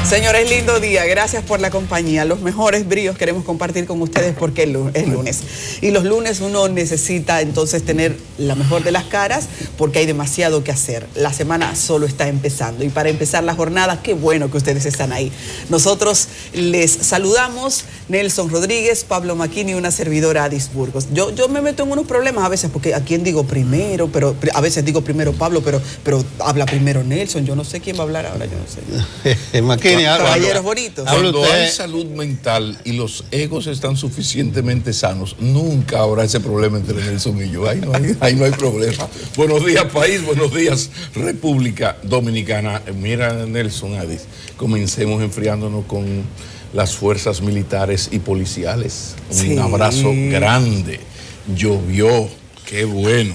Señores, lindo día. Gracias por la compañía. Los mejores bríos queremos compartir con ustedes porque es lunes. Y los lunes uno necesita entonces tener la mejor de las caras porque hay demasiado que hacer. La semana solo está empezando. Y para empezar la jornada, qué bueno que ustedes están ahí. Nosotros les saludamos, Nelson Rodríguez, Pablo Maquini y una servidora, Adis Burgos. Yo me meto en unos problemas a veces porque a quién digo primero, pero a veces digo primero Pablo, pero habla primero Nelson. Yo no sé quién va a hablar ahora, yo no sé. Maquini, caballeros bonitos. Cuando hay salud mental y los egos están suficientemente sanos, nunca habrá ese problema entre Nelson y yo. Ahí no hay problema. Buenos días, país. Buenos días, República Dominicana. Mira, Nelson, Adis, comencemos enfriándonos con las fuerzas militares y policiales. Un abrazo grande. Llovió. Qué bueno.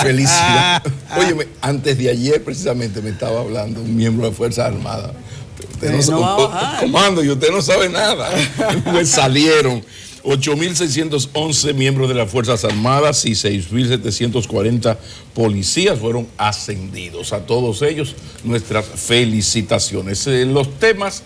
Felicidad. Óyeme, antes de ayer precisamente me estaba hablando un miembro de las Fuerzas Armadas. Comando, y usted no sabe nada. Me salieron 8.611 miembros de las Fuerzas Armadas y 6.740 policías fueron ascendidos. A todos ellos, nuestras felicitaciones. Los temas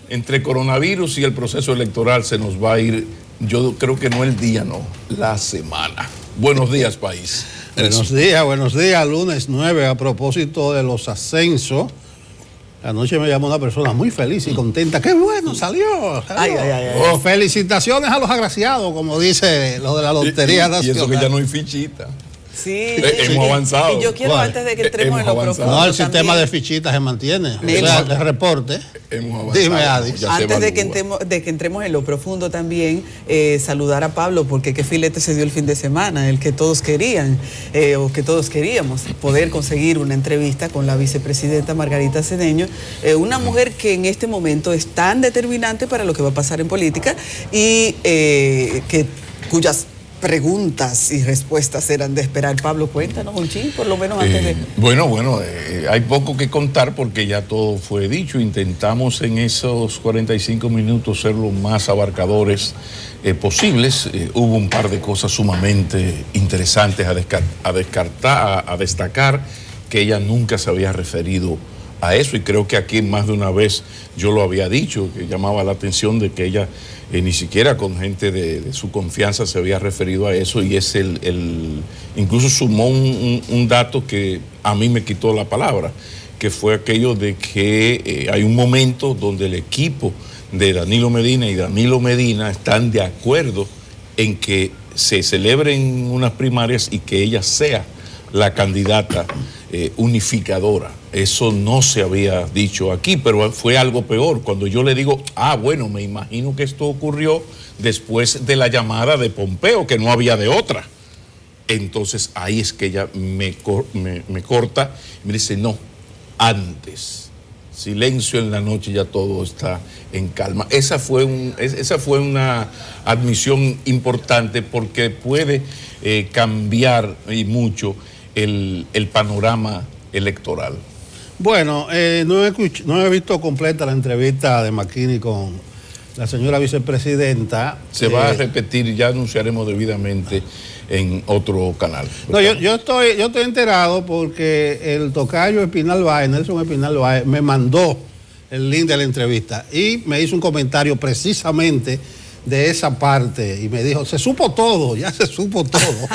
entre coronavirus y el proceso electoral se nos va a ir, yo creo que no el día, no, la semana. Buenos días, país. Buenos días, lunes 9, a propósito de los ascensos. Anoche me llamó una persona muy feliz y contenta. ¡Qué bueno! ¡Salió! Ay. Felicitaciones a los agraciados, como dice lo de la Lotería Nacional. Y eso que ya no hay fichita. Sí, hemos avanzado. Y yo quiero, antes de que entremos en lo profundo. No, el sistema de fichitas se mantiene. O sea, de reporte. Hemos avanzado. Dime, Adi. Antes de que entremos en lo profundo también, saludar a Pablo, porque qué filete se dio el fin de semana, el que todos querían, o que todos queríamos, poder conseguir una entrevista con la vicepresidenta Margarita Cedeño, una mujer que en este momento es tan determinante para lo que va a pasar en política y cuyas preguntas y respuestas eran de esperar. Pablo, cuéntanos un chin, por lo menos antes de... Bueno, hay poco que contar porque ya todo fue dicho. Intentamos en esos 45 minutos ser lo más abarcadores posibles. Hubo un par de cosas sumamente interesantes a destacar, que ella nunca se había referido a eso, y creo que aquí más de una vez yo lo había dicho, que llamaba la atención de que ella ni siquiera con gente de su confianza se había referido a eso, y es incluso sumó un dato que a mí me quitó la palabra, que fue aquello de que hay un momento donde el equipo de Danilo Medina y Danilo Medina están de acuerdo en que se celebren unas primarias y que ella sea la candidata unificadora. Eso no se había dicho aquí, pero fue algo peor. Cuando yo le digo, bueno, me imagino que esto ocurrió después de la llamada de Pompeo, que no había de otra. Entonces ahí es que ella me corta y me dice, no, antes. Silencio en la noche, ya todo está en calma. Esa fue una admisión importante porque puede cambiar y mucho el panorama electoral. Bueno, no he visto completa la entrevista de Maquini con la señora vicepresidenta. Se va a repetir, ya anunciaremos debidamente en otro canal. No, yo estoy enterado porque el tocayo Espinal Báez, Nelson Espinal Báez, me mandó el link de la entrevista y me hizo un comentario precisamente de esa parte y me dijo, se supo todo, ya se supo todo.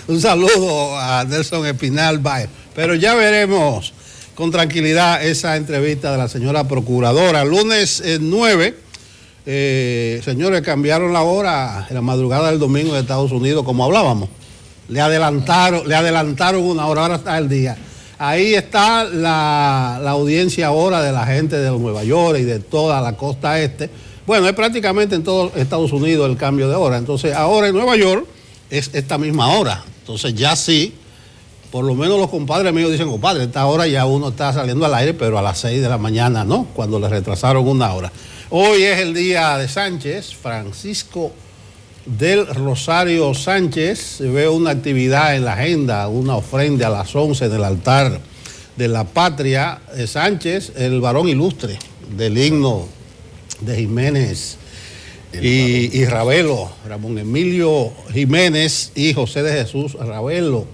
Un saludo a Nelson Espinal Báez. Pero ya veremos con tranquilidad esa entrevista de la señora procuradora. Lunes 9, señores, cambiaron la hora en la madrugada del domingo de Estados Unidos, como hablábamos. Le adelantaron una hora, ahora está el día. Ahí está la audiencia ahora de la gente de Nueva York y de toda la costa este. Bueno, es prácticamente en todo Estados Unidos el cambio de hora. Entonces, ahora en Nueva York es esta misma hora. Entonces, ya sí, por lo menos los compadres míos dicen, compadre, esta hora ya uno está saliendo al aire, pero a las 6 de la mañana no, cuando le retrasaron una hora. Hoy es el día de Sánchez, Francisco del Rosario Sánchez. Veo una actividad en la agenda, una ofrenda a las 11 del altar de la patria. Sánchez, el varón ilustre del himno de Jiménez y Ravelo, Ramón Emilio Jiménez y José de Jesús Ravelo.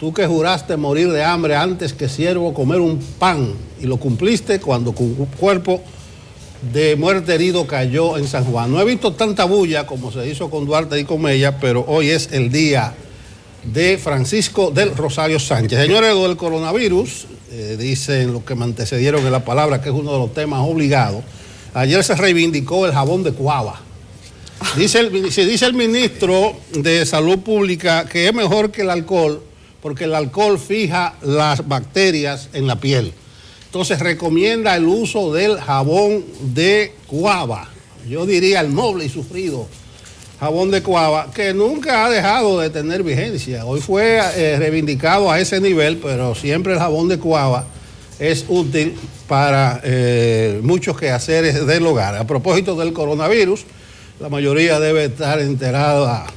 tú que juraste morir de hambre antes que siervo comer un pan, y lo cumpliste cuando tu cuerpo de muerte herido cayó en San Juan. No he visto tanta bulla como se hizo con Duarte y con Mella, pero hoy es el día de Francisco del Rosario Sánchez. Señores, lo del coronavirus, dicen los que me antecedieron en la palabra, que es uno de los temas obligados. Ayer se reivindicó el jabón de Cuava. Dice el ministro de Salud Pública que es mejor que el alcohol, porque el alcohol fija las bacterias en la piel. Entonces recomienda el uso del jabón de Cuava. Yo diría el noble y sufrido jabón de Cuava, que nunca ha dejado de tener vigencia. Hoy fue reivindicado a ese nivel, pero siempre el jabón de Cuava es útil para muchos quehaceres del hogar. A propósito del coronavirus, la mayoría debe estar enterada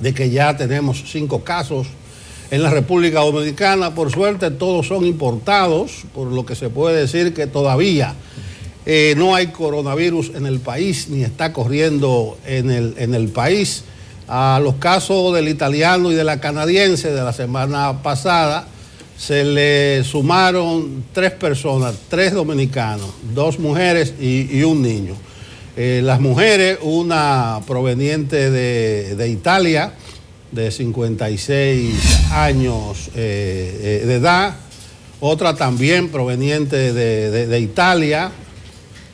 de que ya tenemos 5 casos en la República Dominicana. Por suerte todos son importados, por lo que se puede decir que todavía no hay coronavirus en el país, ni está corriendo en el país. A los casos del italiano y de la canadiense de la semana pasada se le sumaron 3 personas, 3 dominicanos, 2 mujeres y un niño. Las mujeres, una proveniente de Italia, de 56 años de edad, otra también proveniente de Italia,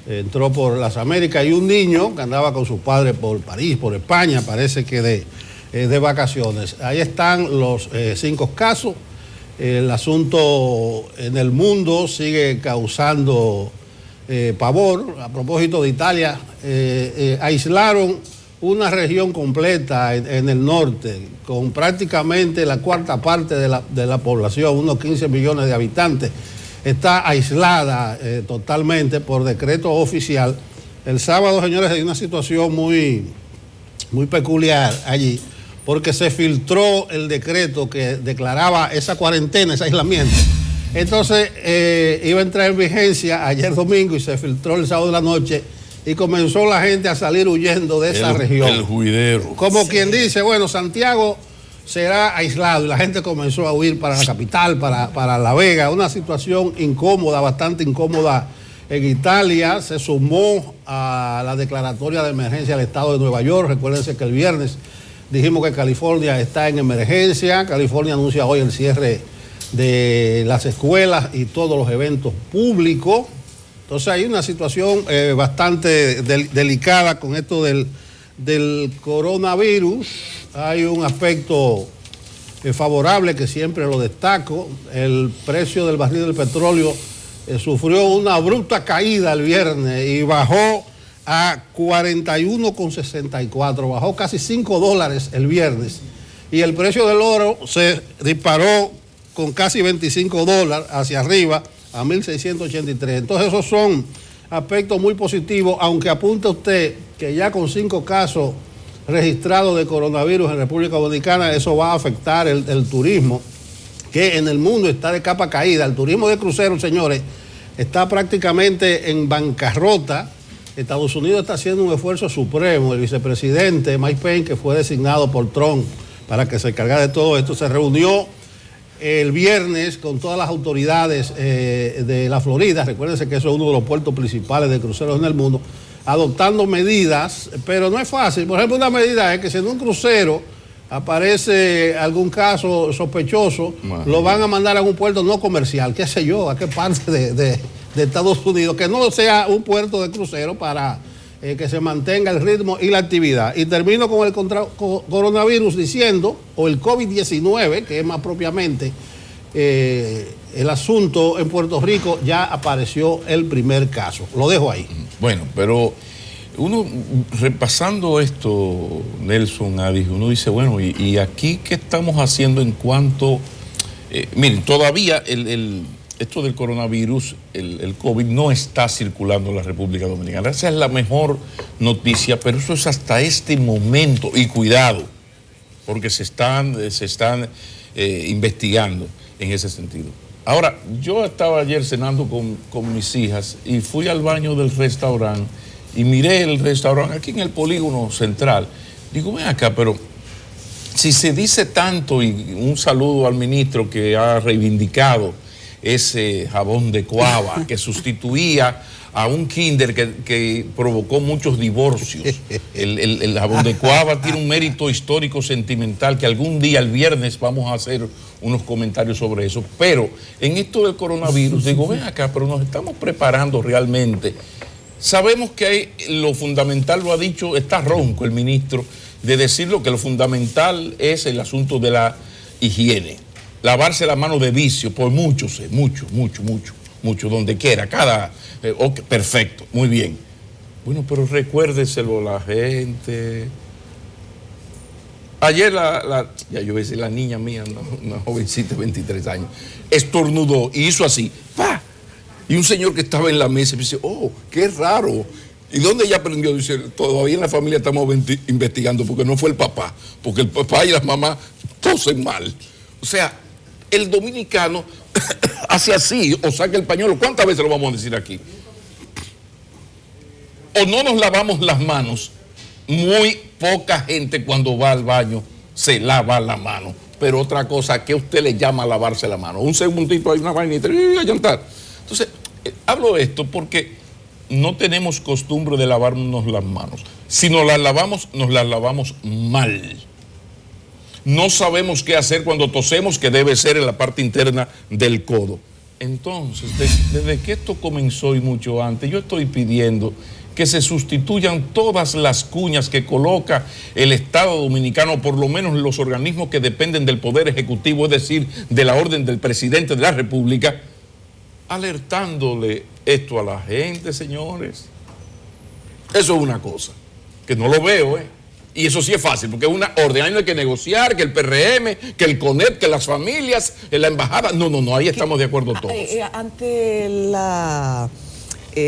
entró por las Américas, y un niño que andaba con sus padres por París, por España, parece que de vacaciones. Ahí están los 5 casos. El asunto en el mundo sigue causando pavor. A propósito de Italia, aislaron una región completa en el norte, con prácticamente la 1/4 parte de la población, unos 15 millones de habitantes. Está aislada totalmente por decreto oficial. El sábado, señores, hay una situación muy peculiar allí, porque se filtró el decreto que declaraba esa cuarentena, ese aislamiento. Entonces, iba a entrar en vigencia ayer domingo y se filtró el sábado de la noche, y comenzó la gente a salir huyendo de esa región. El juidero. Como quien dice, bueno, Santiago será aislado, y la gente comenzó a huir para la capital, para La Vega. Una situación incómoda, bastante incómoda en Italia. Se sumó a la declaratoria de emergencia del estado de Nueva York. Recuérdense que el viernes dijimos que California está en emergencia. California anuncia hoy el cierre de las escuelas y todos los eventos públicos. Entonces hay una situación bastante delicada con esto del coronavirus. Hay un aspecto favorable que siempre lo destaco. El precio del barril del petróleo sufrió una abrupta caída el viernes y bajó a 41,64. Bajó casi $5 el viernes. Y el precio del oro se disparó con casi $25 hacia arriba a 1.683. Entonces esos son aspectos muy positivos, aunque apunte usted que ya con 5 casos registrados de coronavirus en República Dominicana, eso va a afectar el turismo, que en el mundo está de capa caída. El turismo de cruceros, señores, está prácticamente en bancarrota. Estados Unidos está haciendo un esfuerzo supremo. El vicepresidente Mike Pence, que fue designado por Trump para que se encargara de todo esto, se reunió el viernes con todas las autoridades de la Florida. Recuérdense que eso es uno de los puertos principales de cruceros en el mundo, adoptando medidas, pero no es fácil. Por ejemplo, una medida es que si en un crucero aparece algún caso sospechoso, lo van a mandar a un puerto no comercial, qué sé yo, a qué parte de Estados Unidos, que no sea un puerto de crucero, para que se mantenga el ritmo y la actividad. Y termino con el coronavirus diciendo, o el COVID-19, que es más propiamente el asunto en Puerto Rico, ya apareció el primer caso. Lo dejo ahí. Bueno, pero uno repasando esto, Nelson, Adis, uno dice, bueno, ¿y aquí qué estamos haciendo en cuanto... miren, todavía esto del coronavirus, el COVID, no está circulando en la República Dominicana. Esa es la mejor noticia, pero eso es hasta este momento. Y cuidado, porque se están investigando en ese sentido. Ahora, yo estaba ayer cenando con mis hijas y fui al baño del restaurante y miré el restaurante aquí en el Polígono Central. Digo, ven acá, pero Si se dice tanto, y un saludo al ministro que ha reivindicado ese jabón de Coaba que sustituía a un kinder que provocó muchos divorcios. El jabón de Coaba tiene un mérito histórico sentimental que algún día, el viernes, vamos a hacer unos comentarios sobre eso. Pero en esto del coronavirus, digo, ven acá, pero nos estamos preparando realmente. Sabemos que hay, lo fundamental, lo ha dicho, está ronco el ministro, de decirlo, que lo fundamental es el asunto de la higiene. Lavarse la mano de vicio, por mucho, mucho, donde quiera, okay, perfecto, muy bien. Bueno, pero recuérdeselo a la gente. Ayer ya yo voy a decir, la niña mía, una jovencita de 23 años, estornudó y hizo así, ¡pa! Y un señor que estaba en la mesa me dice, oh, qué raro. ¿Y dónde ella aprendió? Dice, todavía en la familia estamos investigando, porque no fue el papá, porque el papá y las mamás tosen mal. O sea, el dominicano hace así, o saca el pañuelo. ¿Cuántas veces lo vamos a decir aquí? O no nos lavamos las manos. Muy poca gente cuando va al baño se lava la mano. Pero otra cosa, ¿qué usted le llama a lavarse la mano? Un segundito, hay una vainita, y a llantar. Entonces, hablo de esto porque no tenemos costumbre de lavarnos las manos. Si nos las lavamos mal. No sabemos qué hacer cuando tosemos, que debe ser en la parte interna del codo. Entonces, desde que esto comenzó y mucho antes, yo estoy pidiendo que se sustituyan todas las cuñas que coloca el Estado Dominicano, por lo menos los organismos que dependen del Poder Ejecutivo, es decir, de la orden del presidente de la República, alertándole esto a la gente, señores. Eso es una cosa, que no lo veo, Y eso sí es fácil, porque es una orden. Ahí no hay que negociar, que el PRM, que el CONEP, que las familias, la embajada. No, ahí estamos de acuerdo todos. Ante la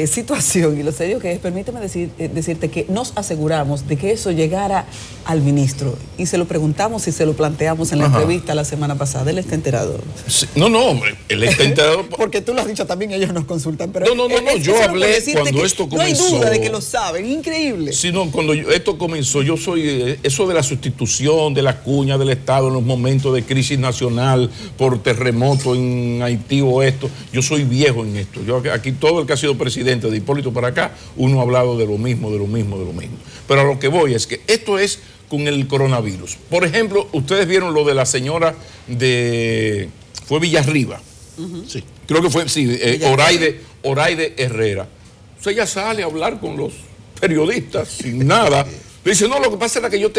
situación y lo serio que es, permíteme decirte que nos aseguramos de que eso llegara al ministro y se lo preguntamos y se lo planteamos en la entrevista la semana pasada. Él está enterado. Sí, no, hombre, él está enterado. Porque tú lo has dicho también, ellos nos consultan. Pero no, yo hablé cuando esto comenzó. No hay duda de que lo saben, increíble. Sí, no, cuando esto comenzó, yo soy, eso de la sustitución de las cuñas del Estado en los momentos de crisis nacional por terremoto en Haití o esto, yo soy viejo en esto. Yo aquí todo el que ha sido presidente de Hipólito para acá, uno ha hablado de lo mismo. Pero a lo que voy es que esto es con el coronavirus. Por ejemplo, ustedes vieron lo de la señora fue Villarriba. Sí, creo que fue, sí, Oraide Herrera. O sea, ella sale a hablar con los periodistas sin nada. Dice, no, lo que pasa era que yo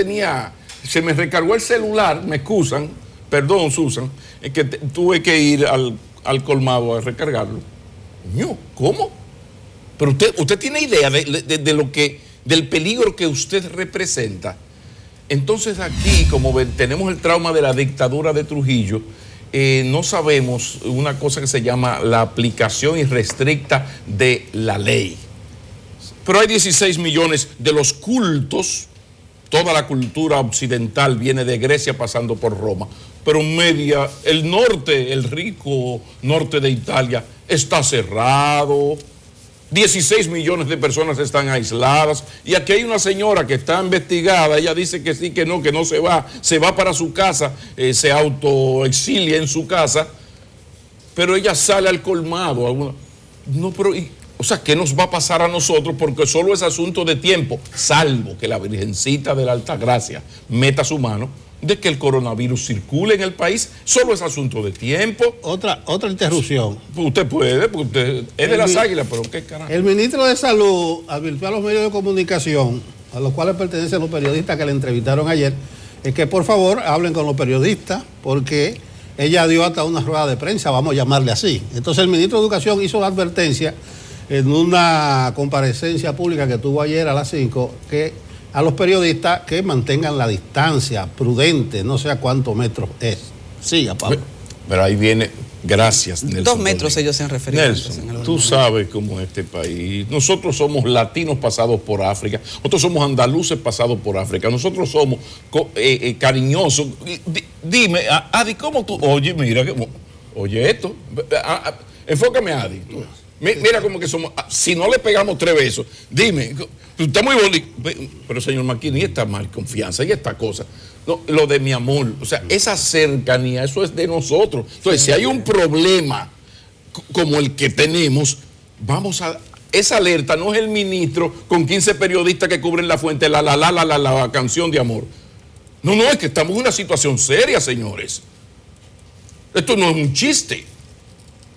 se me recargó el celular, me excusan, perdón, Susan, es que tuve que ir al colmado a recargarlo. ¿Cómo? Pero usted tiene idea de lo del peligro que usted representa. Entonces aquí, como tenemos el trauma de la dictadura de Trujillo, no sabemos una cosa que se llama la aplicación irrestricta de la ley. Pero hay 16 millones de los cultos. Toda la cultura occidental viene de Grecia pasando por Roma. Pero el norte, el rico norte de Italia, está cerrado. 16 millones de personas están aisladas. Y aquí hay una señora que está investigada. Ella dice que sí, que no se va. Se va para su casa, se autoexilia en su casa. Pero ella sale al colmado. O sea, ¿qué nos va a pasar a nosotros? Porque solo es asunto de tiempo, salvo que la Virgencita de la Altagracia meta su mano, de que el coronavirus circule en el país. Solo es asunto de tiempo. Otra interrupción. Usted puede, porque usted es de las Águilas, pero qué carajo. El ministro de Salud advirtió a los medios de comunicación, a los cuales pertenecen los periodistas que le entrevistaron ayer, es que por favor hablen con los periodistas, porque ella dio hasta una rueda de prensa, vamos a llamarle así. Entonces el ministro de Educación hizo la advertencia en una comparecencia pública que tuvo ayer a las 5, que a los periodistas que mantengan la distancia prudente, no sé a cuántos metros es. Siga, Pablo. Pero ahí viene, gracias, Nelson. 2 metros ellos se han referido. Nelson, tú sabes cómo es este país. Nosotros somos latinos pasados por África, nosotros somos andaluces pasados por África, nosotros somos cariñosos. Dime, Adi, ¿cómo tú? Oye, mira, oye esto. Enfócame, Adi. Mira como que somos, si no le pegamos 3 besos, dime, usted muy bonito, pero señor Marquini, esta mal confianza y esta cosa, no, lo de mi amor, o sea, esa cercanía, eso es de nosotros. Entonces, si hay un problema como el que tenemos, esa alerta no es el ministro con 15 periodistas que cubren la fuente, la canción de amor. No, es que estamos en una situación seria, señores. Esto no es un chiste.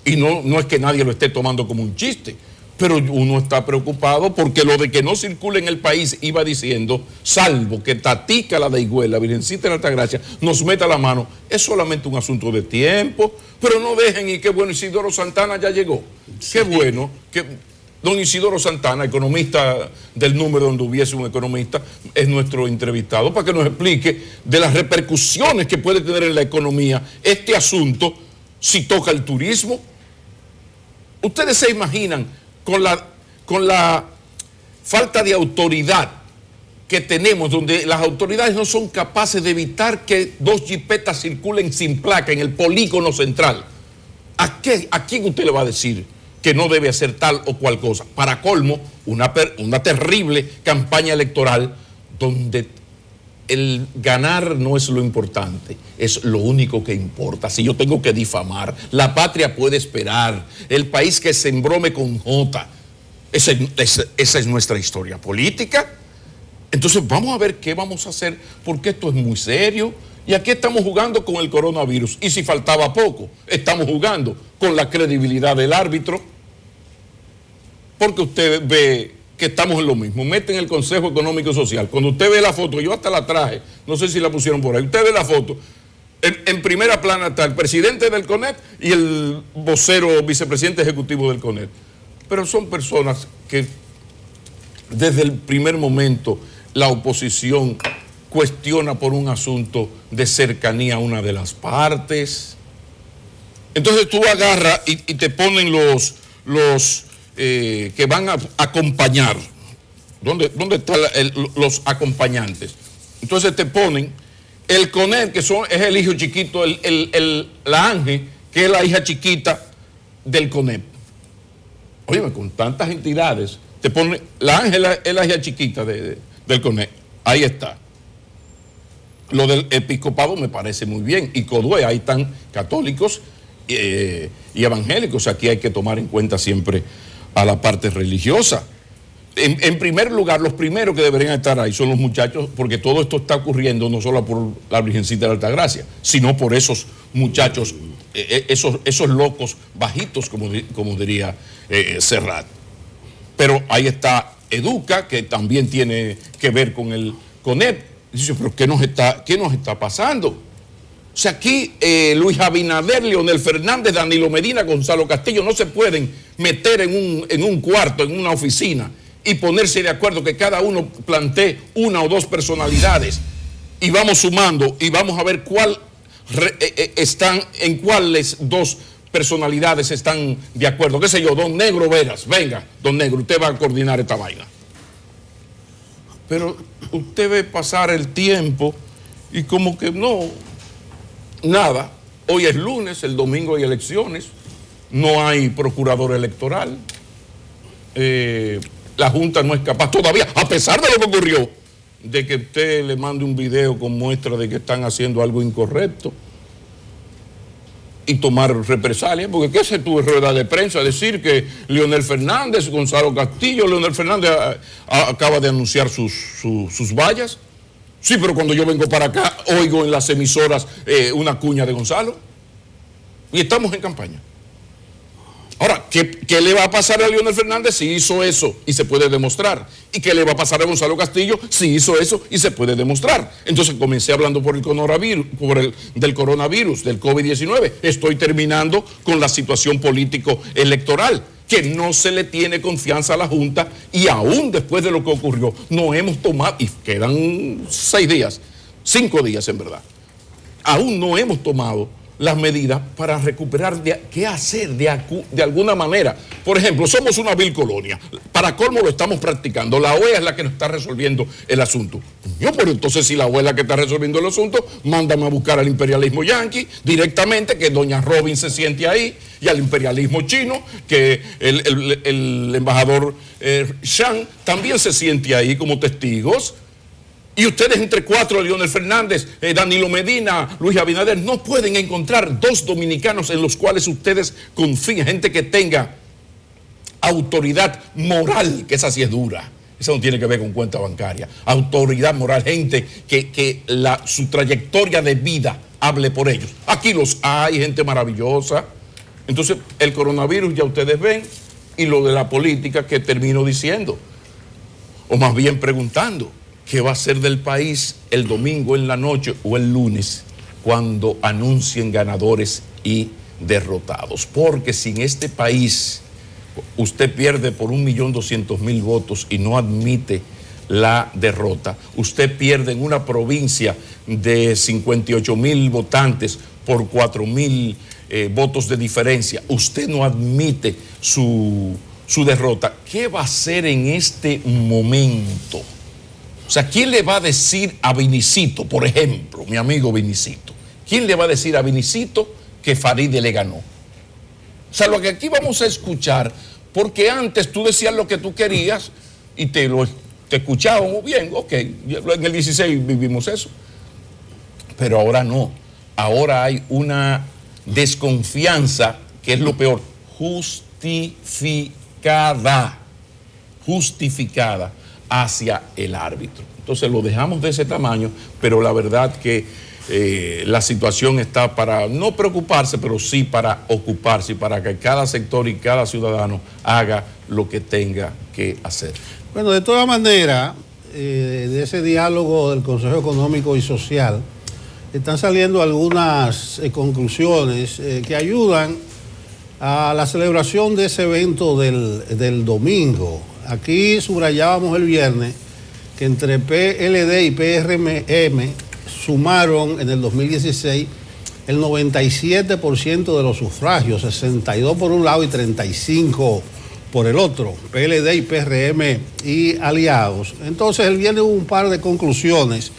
Y no es que nadie lo esté tomando como un chiste, pero uno está preocupado porque lo de que no circule en el país, iba diciendo, salvo que Tatica, la de Higüey, Virgencita de la Altagracia, nos meta la mano, es solamente un asunto de tiempo, pero no dejen, y qué bueno, Isidoro Santana ya llegó. Sí. Qué bueno que don Isidoro Santana, economista del número donde hubiese un economista, es nuestro entrevistado para que nos explique de las repercusiones que puede tener en la economía este asunto si toca el turismo. Ustedes se imaginan con la falta de autoridad que tenemos, donde las autoridades no son capaces de evitar que 2 jipetas circulen sin placa en el polígono central. ¿A quién usted le va a decir que no debe hacer tal o cual cosa? Para colmo, una terrible campaña electoral donde el ganar no es lo importante, es lo único que importa. Si yo tengo que difamar, la patria puede esperar, el país que se embrome con J. Esa es nuestra historia política. Entonces vamos a ver qué vamos a hacer, porque esto es muy serio. Y aquí estamos jugando con el coronavirus. Y si faltaba poco, estamos jugando con la credibilidad del árbitro. Porque usted ve que estamos en lo mismo. Meten el Consejo Económico y Social. Cuando usted ve la foto, yo hasta la traje, no sé si la pusieron por ahí, usted ve la foto, en primera plana está el presidente del CONEP y el vocero vicepresidente ejecutivo del CONEP. Pero son personas que desde el primer momento la oposición cuestiona por un asunto de cercanía a una de las partes. Entonces tú agarras y te ponen los que van a acompañar. ¿Dónde están los acompañantes? Entonces te ponen el CONEP, que es el hijo chiquito, la Ángel, que es la hija chiquita del CONEP. Óyeme, con tantas entidades, te ponen, la Ángel es la hija chiquita del CONEP. Ahí está. Lo del episcopado me parece muy bien. Y CODUE, ahí están católicos y evangélicos. Aquí hay que tomar en cuenta siempre a la parte religiosa. En primer lugar, los primeros que deberían estar ahí son los muchachos, porque todo esto está ocurriendo no solo por la Virgencita de la Altagracia, sino por esos muchachos, esos locos bajitos, como diría Serrat. Pero ahí está Educa, que también tiene que ver con el CONEP. Dice, pero ¿qué nos está pasando? O sea, aquí Luis Abinader, Leonel Fernández, Danilo Medina, Gonzalo Castillo no se pueden meter en un cuarto, en una oficina y ponerse de acuerdo que cada uno plantee 1 o 2 personalidades y vamos sumando y vamos a ver en cuáles 2 personalidades están de acuerdo. ¿Qué sé yo? Don Negro Veras, venga, don Negro, usted va a coordinar esta vaina. Pero usted ve pasar el tiempo y como que no, nada. Hoy es lunes, el domingo hay elecciones, no hay procurador electoral. La Junta no es capaz todavía, a pesar de lo que ocurrió, de que usted le mande un video con muestra de que están haciendo algo incorrecto y tomar represalias, porque ¿qué hace tú en rueda de prensa? Decir que Leonel Fernández, Gonzalo Castillo, Leonel Fernández acaba de anunciar sus vallas. Sí, pero cuando yo vengo para acá, oigo en las emisoras una cuña de Gonzalo. Y estamos en campaña. Ahora, ¿qué le va a pasar a Leonel Fernández si hizo eso y se puede demostrar? ¿Y qué le va a pasar a Gonzalo Castillo si hizo eso y se puede demostrar? Entonces comencé hablando del coronavirus, del COVID-19. Estoy terminando con la situación político-electoral, que no se le tiene confianza a la Junta y aún después de lo que ocurrió, no hemos tomado, y quedan 5 días en verdad, aún no hemos tomado las medidas para recuperar qué hacer de alguna manera. Por ejemplo, somos una vil colonia. Para colmo lo estamos practicando. La OEA es la que nos está resolviendo el asunto. Yo, pero entonces si la OEA es la que está resolviendo el asunto, mándame a buscar al imperialismo yanqui directamente, que doña Robin se siente ahí, y al imperialismo chino, que el embajador Shang también se siente ahí como testigos. Y ustedes entre cuatro, Leonel Fernández, Danilo Medina, Luis Abinader, no pueden encontrar dos dominicanos en los cuales ustedes confíen, gente que tenga autoridad moral, que esa sí es dura. Eso no tiene que ver con cuenta bancaria. Autoridad moral, gente que su trayectoria de vida hable por ellos. Aquí los hay, gente maravillosa. Entonces, el coronavirus ya ustedes ven, y lo de la política que termino diciendo, o más bien preguntando, ¿qué va a ser del país el domingo en la noche o el lunes cuando anuncien ganadores y derrotados? Porque si en este país usted pierde por 1.200.000 votos y no admite la derrota, usted pierde en una provincia de 58.000 votantes por 4.000 votos de diferencia, usted no admite su derrota, ¿qué va a hacer en este momento? O sea, ¿quién le va a decir a Vinicito, por ejemplo, mi amigo Vinicito? ¿Quién le va a decir a Vinicito que Faride le ganó? O sea, lo que aquí vamos a escuchar, porque antes tú decías lo que tú querías y te escuchábamos bien, ok, en el 16 vivimos eso. Pero ahora no, ahora hay una desconfianza, que es lo peor, justificada hacia el árbitro. Entonces lo dejamos de ese tamaño, pero la verdad que la situación está para no preocuparse, pero sí para ocuparse y para que cada sector y cada ciudadano haga lo que tenga que hacer. Bueno, de todas maneras, de ese diálogo del Consejo Económico y Social, están saliendo algunas conclusiones que ayudan a la celebración de ese evento del domingo. Aquí subrayábamos el viernes que entre PLD y PRM sumaron en el 2016 el 97% de los sufragios, 62 por un lado y 35 por el otro, PLD y PRM y aliados. Entonces el viernes hubo un par de conclusiones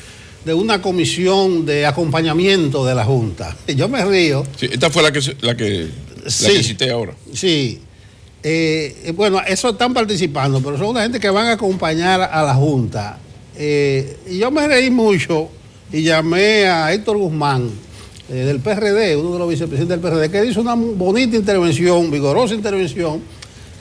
de una comisión de acompañamiento de la Junta. Yo me río. Sí, esta fue la que cité ahora. Sí. Bueno, eso están participando, pero son una gente que van a acompañar a la Junta. Y yo me reí mucho y llamé a Héctor Guzmán, del PRD, uno de los vicepresidentes del PRD, que hizo una bonita intervención, vigorosa intervención,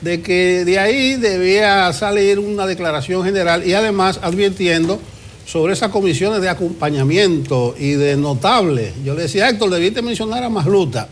de que de ahí debía salir una declaración general y además advirtiendo sobre esas comisiones de acompañamiento y de notables. Yo le decía, Héctor, debiste mencionar a Masluta,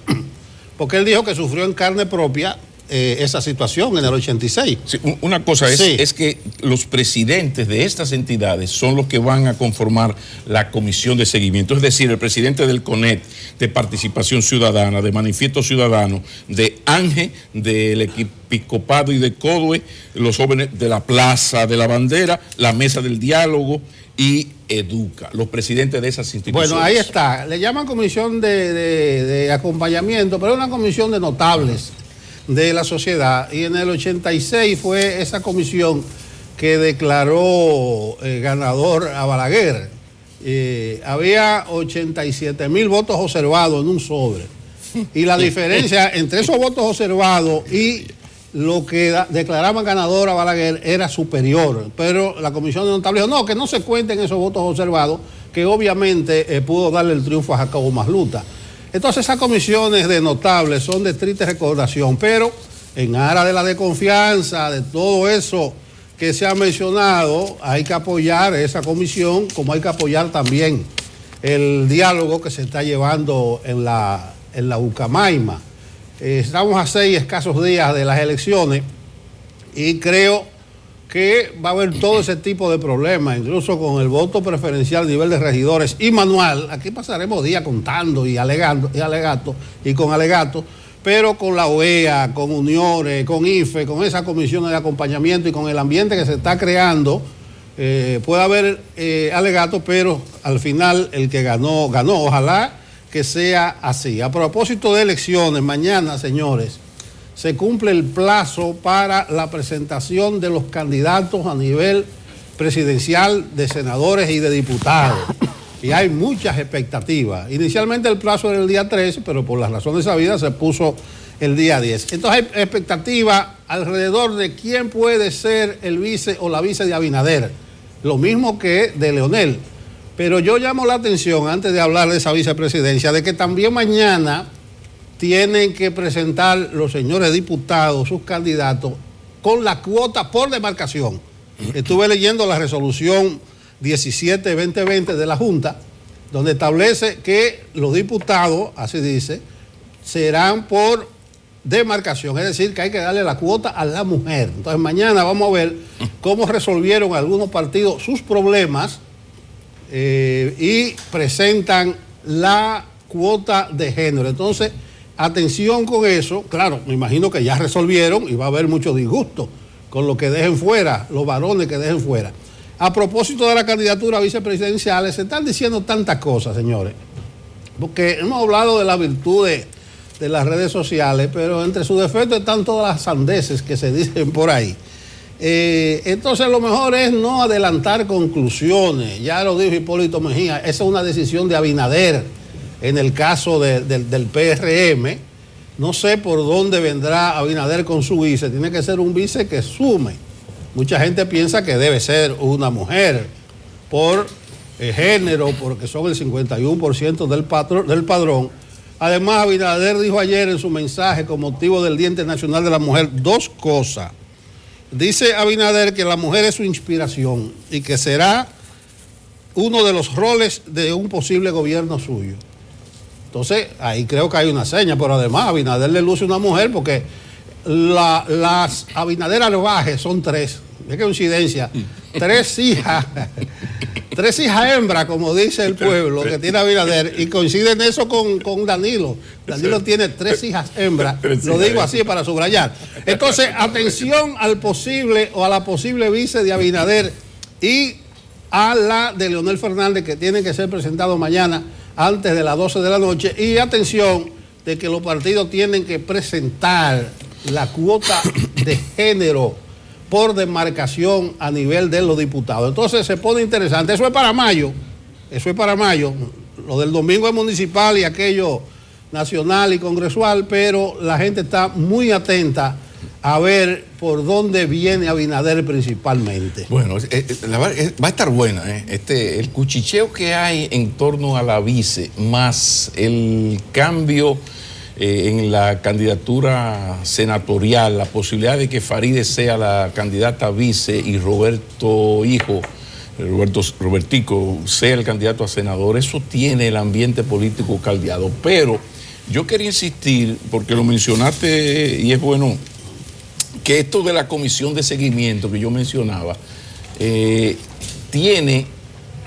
porque él dijo que sufrió en carne propia esa situación en el 86. Sí, una cosa es que los presidentes de estas entidades son los que van a conformar la comisión de seguimiento, es decir, el presidente del CONET, de Participación Ciudadana, de Manifiesto Ciudadano, de ANGE, del Episcopado y de CODUE, los jóvenes de la Plaza de la Bandera, la Mesa del Diálogo y Educa, los presidentes de esas instituciones. Bueno, ahí está, le llaman comisión de acompañamiento, pero es una comisión de notables de la sociedad, y en el 86 fue esa comisión que declaró ganador a Balaguer. Había 87.000 votos observados en un sobre, y la diferencia entre esos votos observados y lo que declaraban ganador a Balaguer era superior, pero la comisión de notables dijo, no, que no se cuenten esos votos observados, que obviamente pudo darle el triunfo a Jacobo Masluta. Entonces esas comisiones de notables son de triste recordación, pero en aras de la desconfianza, de todo eso que se ha mencionado, hay que apoyar esa comisión, como hay que apoyar también el diálogo que se está llevando en la Ucamaima. Estamos a 6 escasos días de las elecciones y creo que va a haber todo ese tipo de problemas, incluso con el voto preferencial a nivel de regidores y manual. Aquí pasaremos días contando y alegando y con alegatos, pero con la OEA, con uniones, con IFE, con esas comisiones de acompañamiento y con el ambiente que se está creando, puede haber alegatos, pero al final el que ganó. Ojalá que sea así. A propósito de elecciones, mañana, señores, se cumple el plazo para la presentación de los candidatos a nivel presidencial, de senadores y de diputados. Y hay muchas expectativas. Inicialmente el plazo era el día 13, pero por las razones sabidas se puso el día 10. Entonces hay expectativa alrededor de quién puede ser el vice o la vice de Abinader. Lo mismo que de Leonel. Pero yo llamo la atención, antes de hablar de esa vicepresidencia, de que también mañana tienen que presentar los señores diputados, sus candidatos, con la cuota por demarcación. Estuve leyendo la resolución 17-2020 de la Junta, donde establece que los diputados, así dice, serán por demarcación, es decir, que hay que darle la cuota a la mujer. Entonces mañana vamos a ver cómo resolvieron algunos partidos sus problemas y presentan la cuota de género. Entonces, atención con eso. Claro, me imagino que ya resolvieron y va a haber mucho disgusto con lo que dejen fuera, los varones que dejen fuera. A propósito de la candidatura vicepresidencial, se están diciendo tantas cosas, señores, porque hemos hablado de la virtud de las redes sociales, pero entre sus defectos están todas las sandeces que se dicen por ahí. Entonces lo mejor es no adelantar conclusiones. Ya lo dijo Hipólito Mejía, esa es una decisión de Abinader en el caso del PRM. No sé por dónde vendrá Abinader con su vice, tiene que ser un vice que sume. Mucha gente piensa que debe ser una mujer por género, porque son el 51% del padrón. Además, Abinader dijo ayer en su mensaje con motivo del Día Internacional de la Mujer dos cosas. Dice Abinader que la mujer es su inspiración y que será uno de los roles de un posible gobierno suyo. Entonces, ahí creo que hay una seña, pero además Abinader le luce una mujer porque las Abinader Albajes son tres. Qué coincidencia. Tres hijas hembras, como dice el pueblo, que tiene Abinader, y coinciden eso con Danilo. Danilo tiene tres hijas hembras, lo digo así para subrayar. Entonces, atención al posible o a la posible vice de Abinader y a la de Leonel Fernández, que tienen que ser presentados mañana antes de las 12 de la noche. Y atención de que los partidos tienen que presentar la cuota de género por demarcación a nivel de los diputados. Entonces se pone interesante. Eso es para mayo. Lo del domingo es municipal y aquello nacional y congresual, pero la gente está muy atenta a ver por dónde viene Abinader principalmente. Bueno, va a estar buena. El cuchicheo que hay en torno a la vice, más el cambio en la candidatura senatorial, la posibilidad de que Farideh sea la candidata vice y Robertico sea el candidato a senador, eso tiene el ambiente político caldeado. Pero yo quería insistir, porque lo mencionaste y es bueno, que esto de la comisión de seguimiento que yo mencionaba, tiene,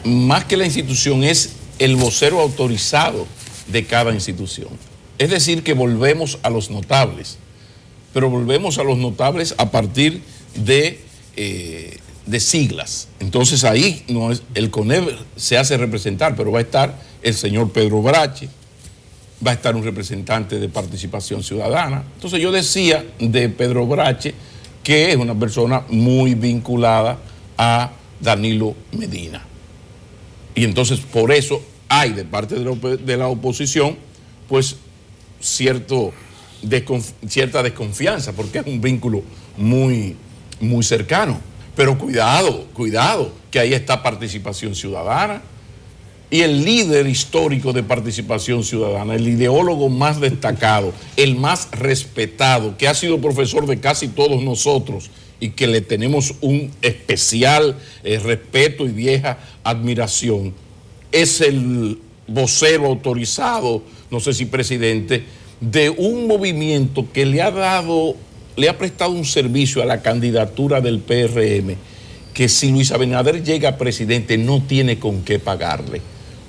más que la institución, es el vocero autorizado de cada institución. Es decir, que volvemos a los notables, pero volvemos a los notables a partir de siglas. Entonces ahí no es, el CONEP se hace representar, pero va a estar el señor Pedro Brache, va a estar un representante de Participación Ciudadana. Entonces yo decía de Pedro Brache que es una persona muy vinculada a Danilo Medina. Y entonces por eso hay de parte de la oposición, pues, cierta desconfianza, porque es un vínculo muy, muy cercano. Pero cuidado, que ahí está Participación Ciudadana. Y el líder histórico de Participación Ciudadana, el ideólogo más destacado, el más respetado, que ha sido profesor de casi todos nosotros y que le tenemos un especial respeto y vieja admiración, es el vocero autorizado, no sé si presidente, de un movimiento que le ha prestado un servicio a la candidatura del PRM, que si Luis Abinader llega a presidente no tiene con qué pagarle.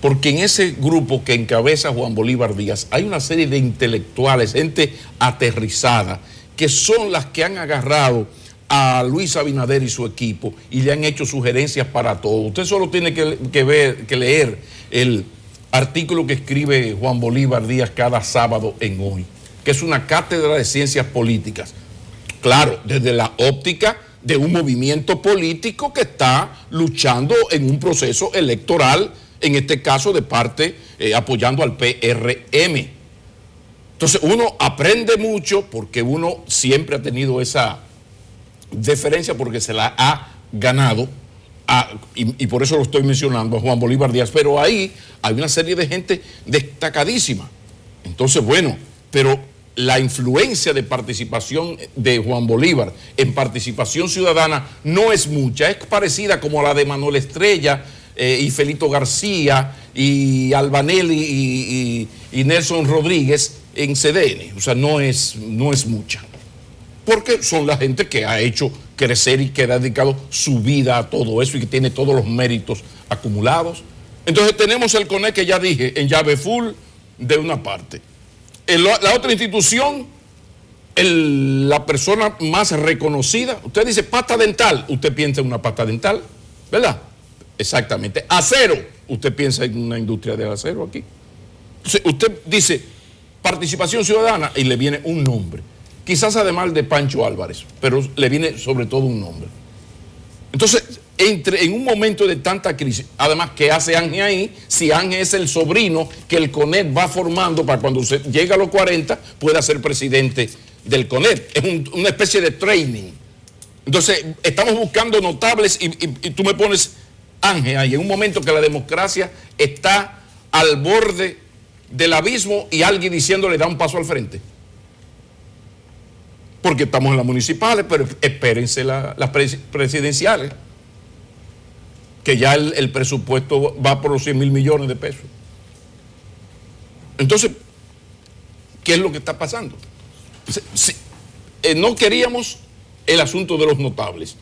Porque en ese grupo que encabeza Juan Bolívar Díaz hay una serie de intelectuales, gente aterrizada, que son las que han agarrado a Luis Abinader y su equipo y le han hecho sugerencias para todo. Usted solo tiene que leer artículo que escribe Juan Bolívar Díaz cada sábado en Hoy, que es una cátedra de ciencias políticas. Claro, desde la óptica de un movimiento político que está luchando en un proceso electoral, en este caso de parte apoyando al PRM. Entonces uno aprende mucho porque uno siempre ha tenido esa deferencia porque se la ha ganado y por eso lo estoy mencionando a Juan Bolívar Díaz, pero ahí hay una serie de gente destacadísima. Entonces, bueno, pero la influencia de participación de Juan Bolívar en participación ciudadana no es mucha, es parecida como la de Manuel Estrella y Felito García y Albanelli y Nelson Rodríguez en CDN, o sea, no es mucha, porque son la gente que ha hecho crecer y que ha dedicado su vida a todo eso y que tiene todos los méritos acumulados. Entonces tenemos el CONEC que ya dije, en llave full de una parte. La otra institución, la persona más reconocida, usted dice pasta dental, usted piensa en una pasta dental, ¿verdad? Exactamente. Acero, usted piensa en una industria del acero aquí. Entonces, usted dice participación ciudadana y le viene un nombre. Quizás además de Pancho Álvarez, pero le viene sobre todo un nombre. Entonces, en un momento de tanta crisis, además, ¿qué hace Ángel ahí? Si Ángel es el sobrino que el CONET va formando para cuando se llega a los 40 pueda ser presidente del CONET. Es una especie de training. Entonces, estamos buscando notables y tú me pones Ángel ahí, en un momento que la democracia está al borde del abismo y alguien diciéndole da un paso al frente. Porque estamos en las municipales, pero espérense las presidenciales, que ya el presupuesto va por los 100.000 millones de pesos. Entonces, ¿qué es lo que está pasando? No queríamos el asunto de los notables.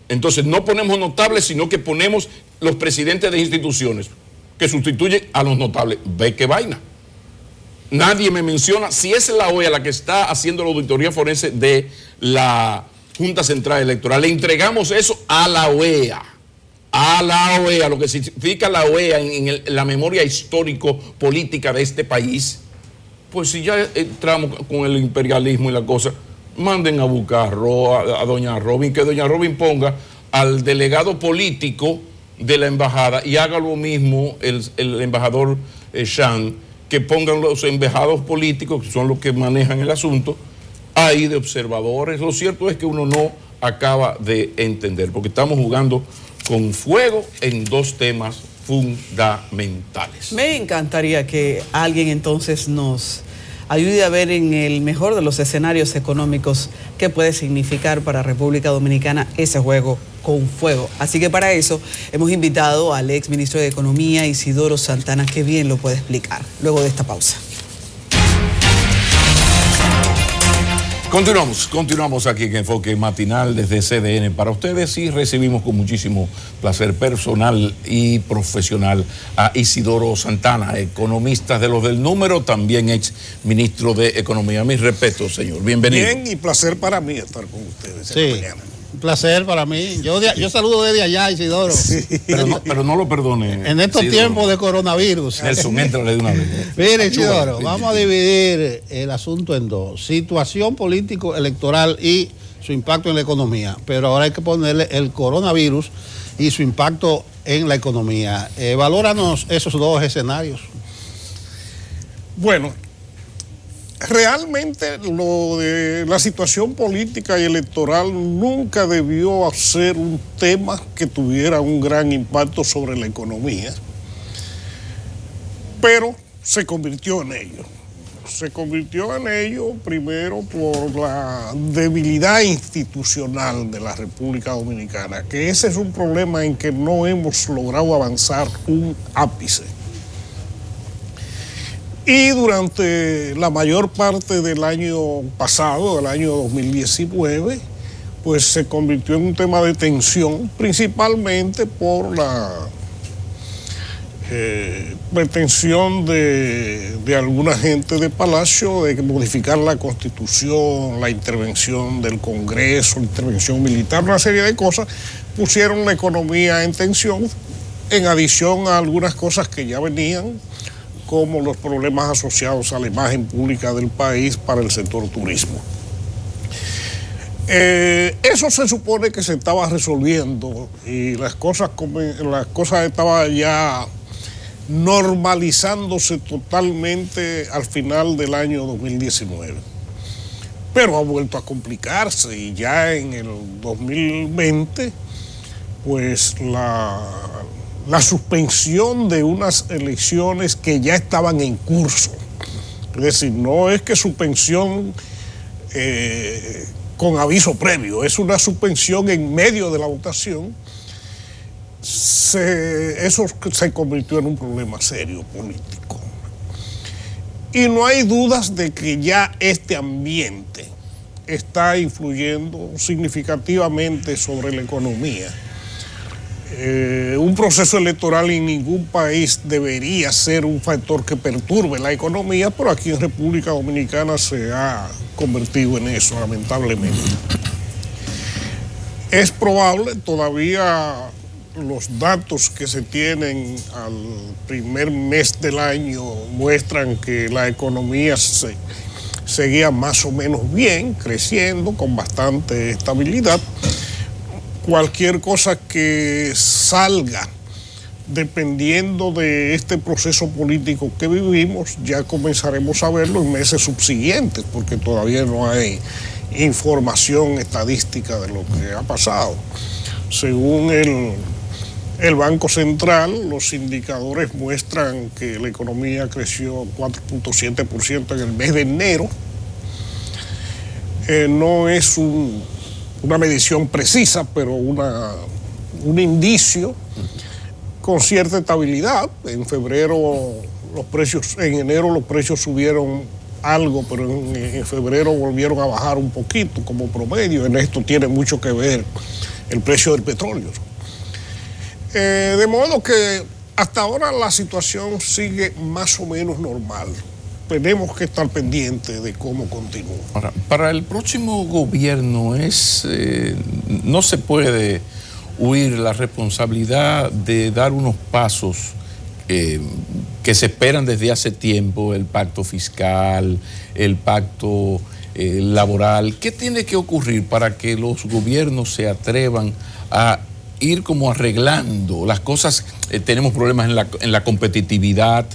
Entonces, no ponemos notables, sino que ponemos los presidentes de instituciones que sustituyen a los notables. Ve qué vaina. Nadie me menciona si es la OEA la que está haciendo la auditoría forense de la Junta Central Electoral. Le entregamos eso a la OEA. A la OEA, lo que significa la OEA en la memoria histórico-política de este país. Pues si ya entramos con el imperialismo y la cosa, manden a buscar a doña Robin, que doña Robin ponga al delegado político de la embajada y haga lo mismo el embajador Shan, que pongan los embajados políticos, que son los que manejan el asunto, ahí de observadores. Lo cierto es que uno no acaba de entender, porque estamos jugando con fuego en dos temas fundamentales. Me encantaría que alguien entonces nos ayude a ver en el mejor de los escenarios económicos qué puede significar para República Dominicana ese juego con fuego. Así que para eso hemos invitado al ex ministro de Economía, Isidoro Santana, que bien lo puede explicar luego de esta pausa. Continuamos aquí en Enfoque Matinal desde CDN para ustedes y recibimos con muchísimo placer personal y profesional a Isidoro Santana, economista de los del número, también ex ministro de Economía. Mis respetos, señor. Bienvenido. Bien, y placer para mí estar con ustedes esta mañana. Un placer para mí. Yo saludo desde allá, Isidoro. Sí. Pero no lo perdone. En estos Isidoro. Tiempos de coronavirus. Nelson, éntrale de una vez. Mire, Isidoro, vamos a dividir el asunto en dos. Situación político-electoral y su impacto en la economía. Pero ahora hay que ponerle el coronavirus y su impacto en la economía. Valóranos esos dos escenarios. Bueno, realmente lo de la situación política y electoral nunca debió ser un tema que tuviera un gran impacto sobre la economía, pero se convirtió en ello. Se convirtió en ello primero por la debilidad institucional de la República Dominicana, que ese es un problema en que no hemos logrado avanzar un ápice. Y durante la mayor parte del año pasado, del año 2019, pues se convirtió en un tema de tensión, principalmente por la pretensión de alguna gente de Palacio de modificar la Constitución, la intervención del Congreso, la intervención militar, una serie de cosas, pusieron la economía en tensión en adición a algunas cosas que ya venían, como los problemas asociados a la imagen pública del país para el sector turismo. Eso se supone que se estaba resolviendo y las cosas estaban ya normalizándose totalmente al final del año 2019. Pero ha vuelto a complicarse y ya en el 2020, pues la suspensión de unas elecciones que ya estaban en curso. Es decir, no es que suspensión con aviso previo, es una suspensión en medio de la votación. Eso se convirtió en un problema serio político. Y no hay dudas de que ya este ambiente está influyendo significativamente sobre la economía. Un proceso electoral en ningún país debería ser un factor que perturbe la economía, pero aquí en República Dominicana se ha convertido en eso, lamentablemente. Es probable, todavía los datos que se tienen al primer mes del año muestran que la economía seguía más o menos bien, creciendo con bastante estabilidad. Cualquier cosa que salga dependiendo de este proceso político que vivimos, ya comenzaremos a verlo en meses subsiguientes, porque todavía no hay información estadística de lo que ha pasado. Según el Banco Central, los indicadores muestran que la economía creció 4.7% en el mes de enero. No es una medición precisa, pero un indicio con cierta estabilidad. En enero los precios subieron algo, pero en febrero volvieron a bajar un poquito como promedio. En esto tiene mucho que ver el precio del petróleo. De modo que hasta ahora la situación sigue más o menos normal. Tenemos que estar pendientes de cómo continúa. Ahora, para el próximo gobierno no se puede huir la responsabilidad de dar unos pasos que se esperan desde hace tiempo, el pacto fiscal, el pacto laboral. ¿Qué tiene que ocurrir para que los gobiernos se atrevan a ir como arreglando las cosas? Tenemos problemas en la competitividad.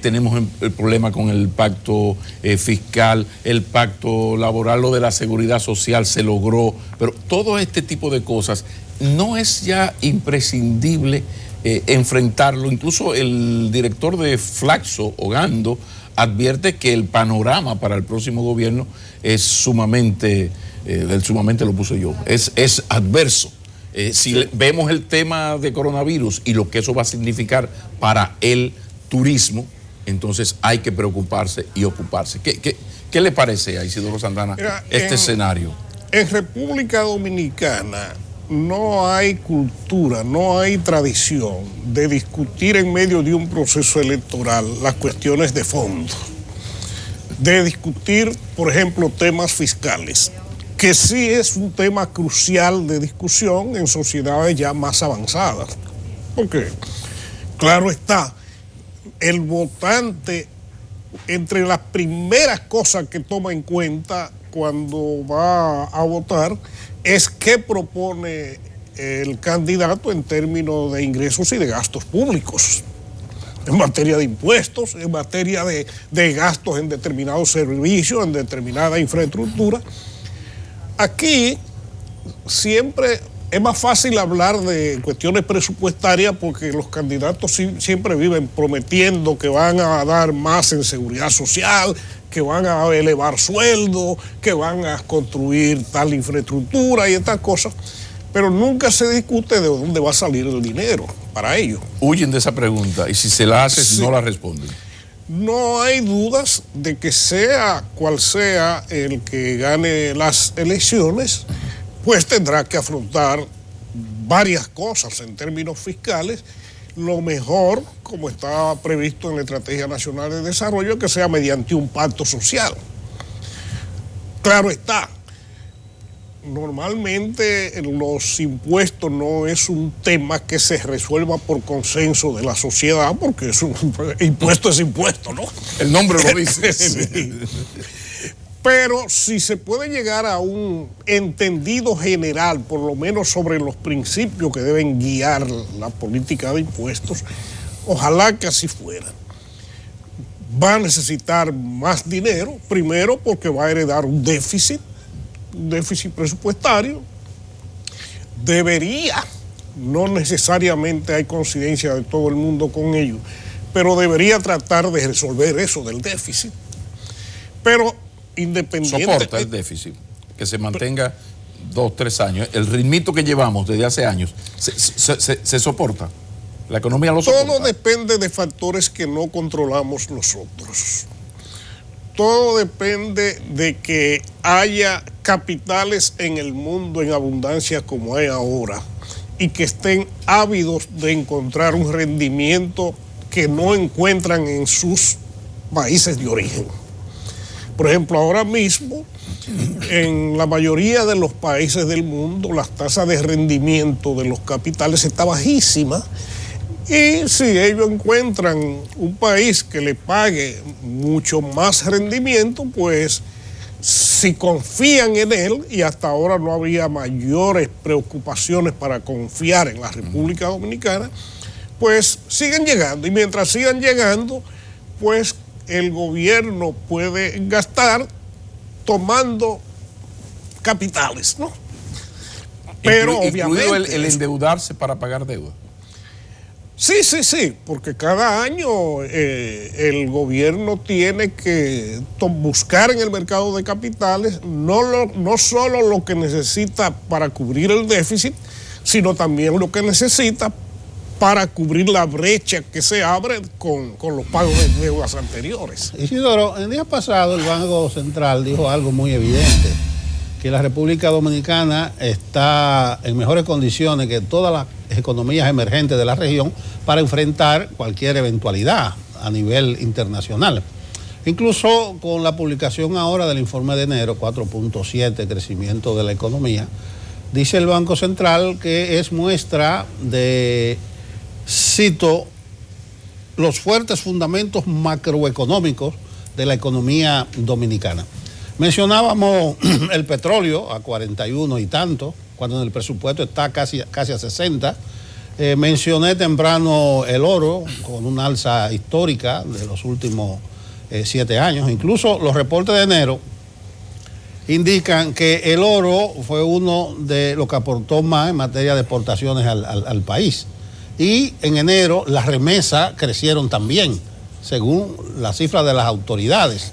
Tenemos el problema con el pacto fiscal, el pacto laboral, lo de la seguridad social se logró, pero todo este tipo de cosas no es ya imprescindible enfrentarlo. Incluso el director de Flaxo, Ogando, advierte que el panorama para el próximo gobierno es sumamente lo puse yo, es adverso. Si vemos el tema de coronavirus y lo que eso va a significar para el turismo, entonces hay que preocuparse y ocuparse. ¿Qué le parece a Isidoro Santana este escenario? En República Dominicana no hay cultura, no hay tradición de discutir en medio de un proceso electoral las cuestiones de fondo, de discutir, por ejemplo, temas fiscales, que sí es un tema crucial de discusión en sociedades ya más avanzadas. Porque, claro está, el votante, entre las primeras cosas que toma en cuenta cuando va a votar, es qué propone el candidato en términos de ingresos y de gastos públicos, en materia de impuestos, en materia de gastos en determinados servicios, en determinada infraestructura. Aquí siempre es más fácil hablar de cuestiones presupuestarias porque los candidatos siempre viven prometiendo que van a dar más en seguridad social, que van a elevar sueldos, que van a construir tal infraestructura y estas cosas, pero nunca se discute de dónde va a salir el dinero para ello. Huyen de esa pregunta y si se la hace, sí, no la responden. No hay dudas de que sea cual sea el que gane las elecciones, pues tendrá que afrontar varias cosas en términos fiscales. Lo mejor, como está previsto en la Estrategia Nacional de Desarrollo, que sea mediante un pacto social. Claro está, normalmente los impuestos no es un tema que se resuelva por consenso de la sociedad, porque impuesto es impuesto, ¿no? El nombre lo dice. Sí. Pero si se puede llegar a un entendido general, por lo menos sobre los principios que deben guiar la política de impuestos, ojalá que así fuera. Va a necesitar más dinero, primero porque va a heredar un déficit presupuestario. Debería, no necesariamente hay coincidencia de todo el mundo con ello, pero debería tratar de resolver eso del déficit. Pero independiente... Soporta el déficit, que se mantenga 2, 3 años. El ritmito que llevamos desde hace años, se soporta. La economía lo soporta. Todo depende de factores que no controlamos nosotros. Todo depende de que haya capitales en el mundo en abundancia como hay ahora y que estén ávidos de encontrar un rendimiento que no encuentran en sus países de origen. Por ejemplo, ahora mismo, en la mayoría de los países del mundo, las tasas de rendimiento de los capitales está bajísima. Y si ellos encuentran un país que le pague mucho más rendimiento, pues si confían en él, y hasta ahora no había mayores preocupaciones para confiar en la República Dominicana, pues siguen llegando. Y mientras sigan llegando, pues el gobierno puede gastar tomando capitales, ¿no? Pero obviamente... el endeudarse para pagar deuda. Sí, porque cada año el gobierno tiene que buscar en el mercado de capitales no solo lo que necesita para cubrir el déficit, sino también lo que necesita para cubrir la brecha que se abre con los pagos de deudas anteriores. Isidoro, el día pasado el Banco Central dijo algo muy evidente, que la República Dominicana está en mejores condiciones que todas las economías emergentes de la región para enfrentar cualquier eventualidad a nivel internacional. Incluso con la publicación ahora del informe de enero, 4.7 crecimiento de la economía, dice el Banco Central que es muestra de, cito, los fuertes fundamentos macroeconómicos de la economía dominicana. Mencionábamos el petróleo a 41 y tanto, cuando en el presupuesto está casi a 60. Mencioné temprano el oro, con una alza histórica de los últimos 7 años. Incluso los reportes de enero indican que el oro fue uno de los que aportó más en materia de exportaciones al país. Y en enero las remesas crecieron también, según las cifras de las autoridades.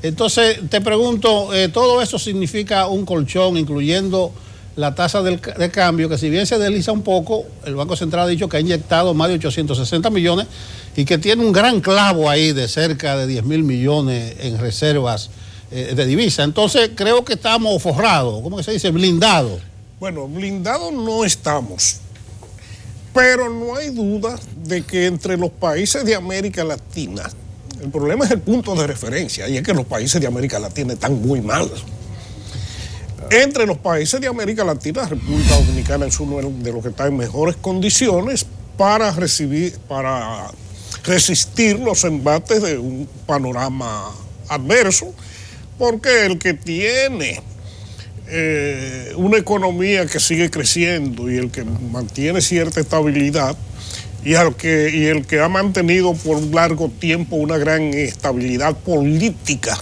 Entonces, te pregunto, ¿todo eso significa un colchón, incluyendo la tasa de cambio, que si bien se desliza un poco, el Banco Central ha dicho que ha inyectado más de 860 millones y que tiene un gran clavo ahí de cerca de 10.000 millones en reservas de divisa? Entonces, creo que estamos forrados, ¿cómo que se dice? Blindados. Bueno, blindados no estamos, pero no hay duda de que entre los países de América Latina, el problema es el punto de referencia, y es que los países de América Latina están muy mal. Entre los países de América Latina, la República Dominicana es uno de los que está en mejores condiciones para resistir los embates de un panorama adverso, porque el que tiene una economía que sigue creciendo y el que mantiene cierta estabilidad, y el que ha mantenido por un largo tiempo una gran estabilidad política,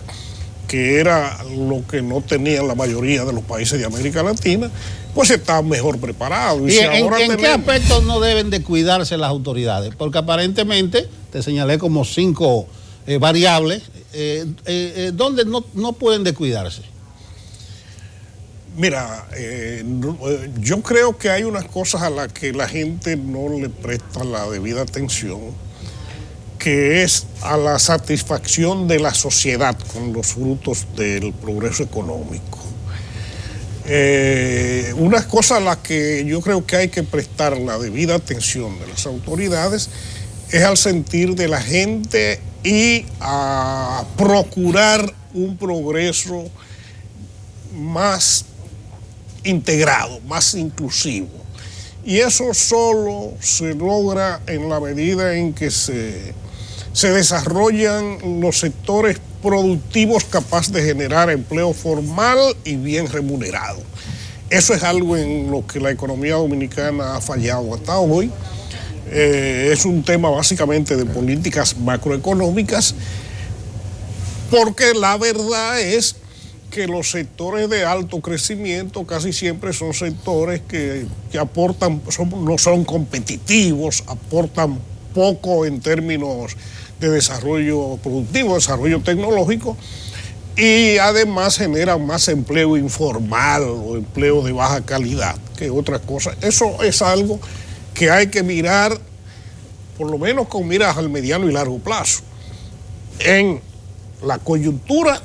que era lo que no tenían la mayoría de los países de América Latina, pues está mejor preparado. ¿Y en qué aspectos no deben de cuidarse las autoridades? Porque aparentemente, te señalé como 5 variables, ¿dónde no pueden descuidarse? Mira, yo creo que hay unas cosas a las que la gente no le presta la debida atención, que es a la satisfacción de la sociedad con los frutos del progreso económico. Unas cosas a las que yo creo que hay que prestar la debida atención de las autoridades es al sentir de la gente y a procurar un progreso más integrado, más inclusivo. Y eso solo se logra en la medida en que se desarrollan los sectores productivos capaces de generar empleo formal y bien remunerado. Eso es algo en lo que la economía dominicana ha fallado hasta hoy. Es un tema básicamente de políticas macroeconómicas, porque la verdad es que los sectores de alto crecimiento casi siempre son sectores que aportan, no son competitivos, aportan poco en términos de desarrollo productivo, desarrollo tecnológico, y además generan más empleo informal o empleo de baja calidad que otras cosas. Eso es algo que hay que mirar, por lo menos con miras al mediano y largo plazo. En la coyuntura,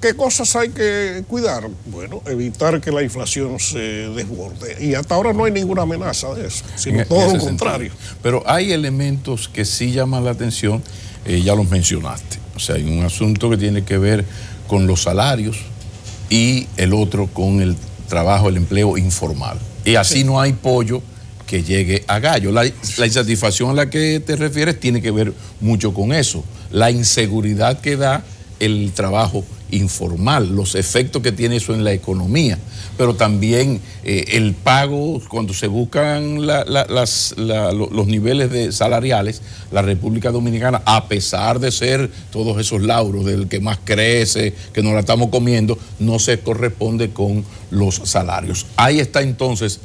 ¿qué cosas hay que cuidar? Bueno, evitar que la inflación se desborde. Y hasta ahora no hay ninguna amenaza de eso, sino todo lo contrario. Pero hay elementos que sí llaman la atención, ya los mencionaste. O sea, hay un asunto que tiene que ver con los salarios y el otro con el trabajo, el empleo informal. Y así no hay pollo que llegue a gallo. La insatisfacción a la que te refieres tiene que ver mucho con eso. La inseguridad que da el trabajo informal, los efectos que tiene eso en la economía, pero también el pago, cuando se buscan los niveles salariales, la República Dominicana, a pesar de ser todos esos lauros del que más crece, que nos la estamos comiendo, no se corresponde con los salarios. Ahí está entonces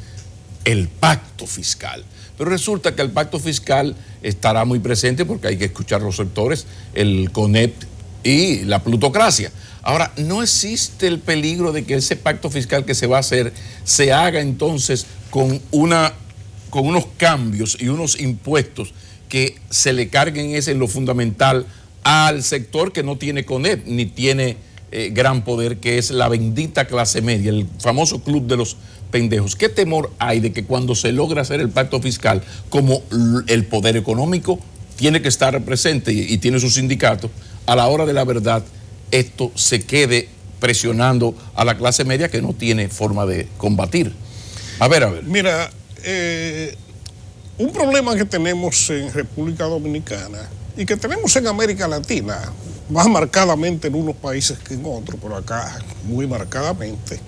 el pacto fiscal. Pero resulta que el pacto fiscal estará muy presente porque hay que escuchar los sectores, el CONEP y la plutocracia. Ahora, ¿no existe el peligro de que ese pacto fiscal que se va a hacer se haga entonces con unos cambios y unos impuestos que se le carguen ese en lo fundamental al sector que no tiene CONEP ni tiene gran poder, que es la bendita clase media, el famoso club de los pendejos? ¿Qué temor hay de que cuando se logra hacer el pacto fiscal, como el poder económico tiene que estar presente y tiene sus sindicatos, a la hora de la verdad esto se quede presionando a la clase media que no tiene forma de combatir? A ver. Mira, un problema que tenemos en República Dominicana y que tenemos en América Latina, más marcadamente en unos países que en otros, pero acá muy marcadamente,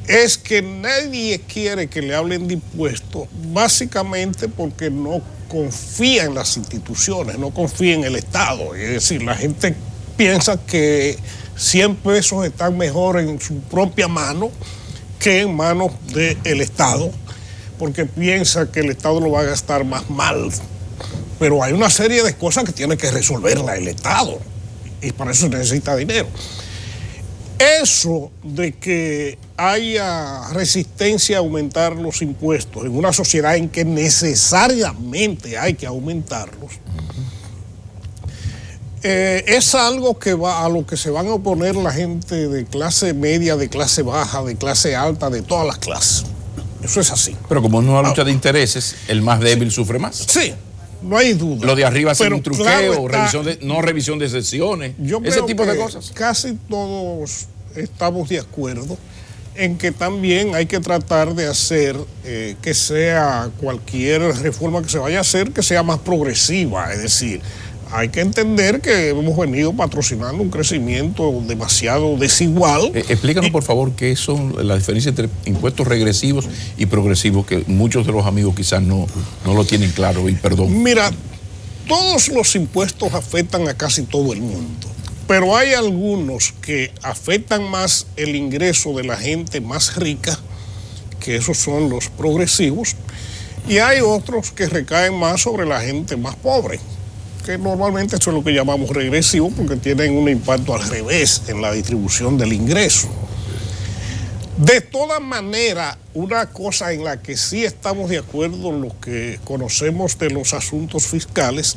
es que nadie quiere que le hablen de impuestos, básicamente porque no confía en las instituciones, no confía en el Estado. Es decir, la gente piensa que 100 pesos están mejor en su propia mano que en manos del Estado, porque piensa que el Estado lo va a gastar más mal. Pero hay una serie de cosas que tiene que resolverla el Estado, y para eso necesita dinero. Eso de que haya resistencia a aumentar los impuestos en una sociedad en que necesariamente hay que aumentarlos, es algo que va a lo que se van a oponer la gente de clase media, de clase baja, de clase alta, de todas las clases. Eso es así. Pero como no hay lucha de intereses, el más débil sufre más. Sí, no hay duda. Lo de arriba sin un truqueo, claro, revisión de sesiones, ese tipo de cosas. Casi todos estamos de acuerdo en que también hay que tratar de hacer que sea cualquier reforma que se vaya a hacer, que sea más progresiva. Es decir, hay que entender que hemos venido patrocinando un crecimiento demasiado desigual. Explícanos, por favor, qué son las diferencias entre impuestos regresivos y progresivos, que muchos de los amigos quizás no lo tienen claro, y perdón. Mira, todos los impuestos afectan a casi todo el mundo, pero hay algunos que afectan más el ingreso de la gente más rica, que esos son los progresivos, y hay otros que recaen más sobre la gente más pobre, que normalmente eso es lo que llamamos regresivo, porque tienen un impacto al revés en la distribución del ingreso. De todas maneras, una cosa en la que sí estamos de acuerdo los que conocemos de los asuntos fiscales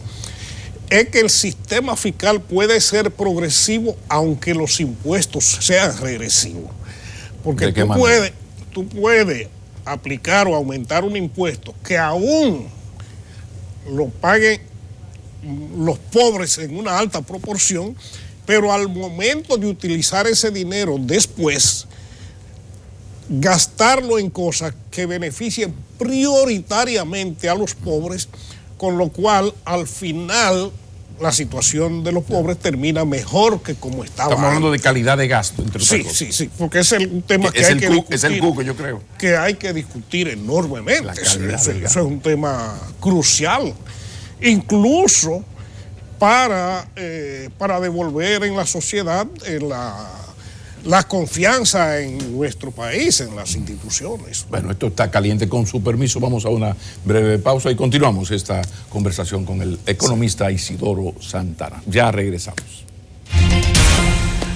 es que el sistema fiscal puede ser progresivo aunque los impuestos sean regresivos. Porque tú puedes aplicar o aumentar un impuesto que aún lo paguen los pobres en una alta proporción, pero al momento de utilizar ese dinero después, gastarlo en cosas que beneficien prioritariamente a los pobres, con lo cual al final la situación de los pobres termina mejor que como estaba. Estamos hablando de calidad de gasto, entre otras cosas. Sí, porque es un tema que es hay el que cuco, discutir. es el cuco, yo creo. Que hay que discutir enormemente. Eso es un tema crucial. Incluso para devolver en la sociedad la confianza en nuestro país, en las instituciones. Bueno, esto está caliente. Con su permiso, vamos a una breve pausa y continuamos esta conversación con el economista Isidoro Santana. Ya regresamos.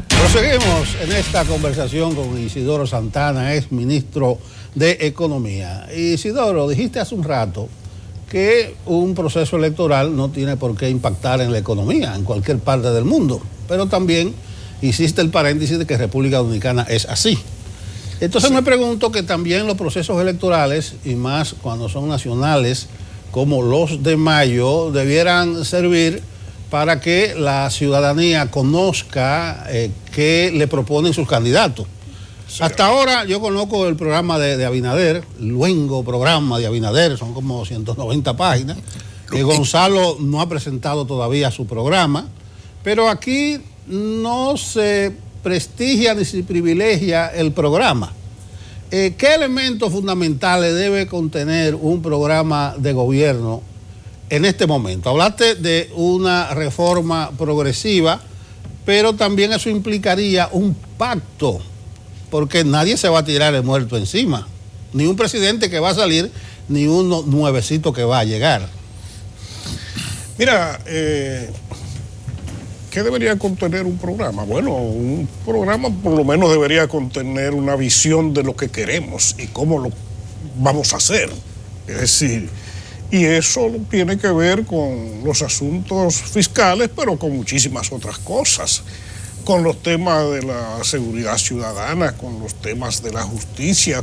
Proseguimos en esta conversación con Isidoro Santana, ex ministro de Economía. Isidoro, dijiste hace un rato que un proceso electoral no tiene por qué impactar en la economía en cualquier parte del mundo, pero también hiciste el paréntesis de que República Dominicana es así. Entonces me pregunto que también los procesos electorales, y más cuando son nacionales, como los de mayo, debieran servir para que la ciudadanía conozca qué le proponen sus candidatos. Sí. Hasta ahora yo conozco el programa de Abinader, el luengo programa de Abinader, son como 190 páginas. Gonzalo no ha presentado todavía su programa, pero aquí no se prestigia ni se privilegia el programa. ¿Qué elementos fundamentales debe contener un programa de gobierno en este momento? Hablaste de una reforma progresiva, pero también eso implicaría un pacto, porque nadie se va a tirar el muerto encima, ni un presidente que va a salir, ni uno nuevecito que va a llegar. Mira, ¿qué debería contener un programa? Bueno, un programa por lo menos debería contener una visión de lo que queremos y cómo lo vamos a hacer. Es decir, y eso tiene que ver con los asuntos fiscales, pero con muchísimas otras cosas, con los temas de la seguridad ciudadana, con los temas de la justicia,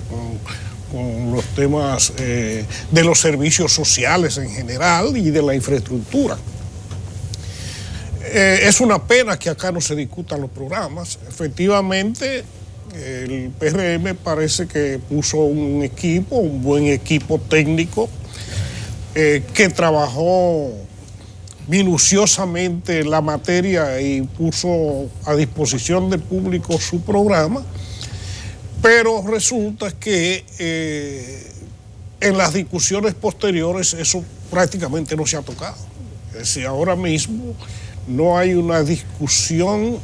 con los temas de los servicios sociales en general y de la infraestructura. Es una pena que acá no se discutan los programas. Efectivamente, el PRM parece que puso un buen equipo técnico, que trabajó minuciosamente la materia y puso a disposición del público su programa, pero resulta que en las discusiones posteriores eso prácticamente no se ha tocado. Es decir, ahora mismo no hay una discusión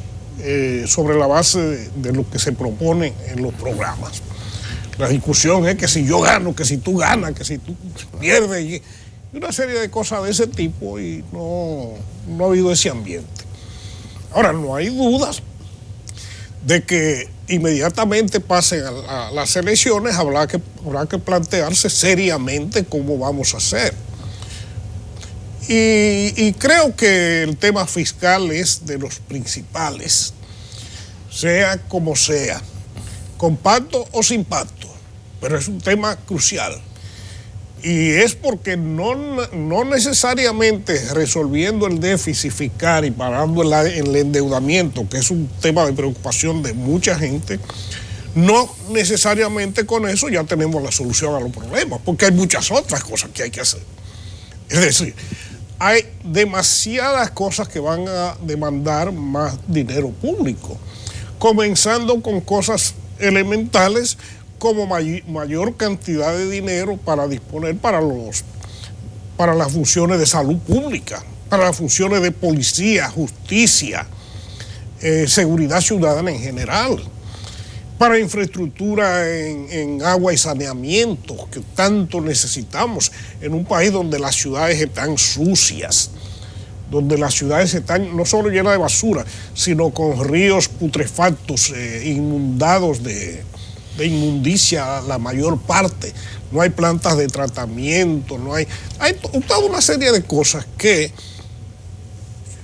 sobre la base de lo que se propone en los programas. La discusión es que si yo gano, que si tú ganas, que si tú pierdes, y una serie de cosas de ese tipo, y no ha habido ese ambiente. Ahora, no hay dudas de que inmediatamente pasen a las elecciones habrá que plantearse seriamente cómo vamos a hacer. Y creo que el tema fiscal es de los principales, sea como sea, con pacto o sin pacto, pero es un tema crucial. Y es porque no necesariamente resolviendo el déficit fiscal y parando el endeudamiento, que es un tema de preocupación de mucha gente, no necesariamente con eso ya tenemos la solución a los problemas, porque hay muchas otras cosas que hay que hacer. Es decir, hay demasiadas cosas que van a demandar más dinero público, comenzando con cosas elementales como mayor cantidad de dinero para disponer para las funciones de salud pública, para las funciones de policía, justicia, seguridad ciudadana en general, para infraestructura en agua y saneamiento, que tanto necesitamos en un país donde las ciudades están sucias, donde las ciudades están no solo llenas de basura, sino con ríos putrefactos, inundados de inmundicia la mayor parte. No hay plantas de tratamiento, hay toda una serie de cosas que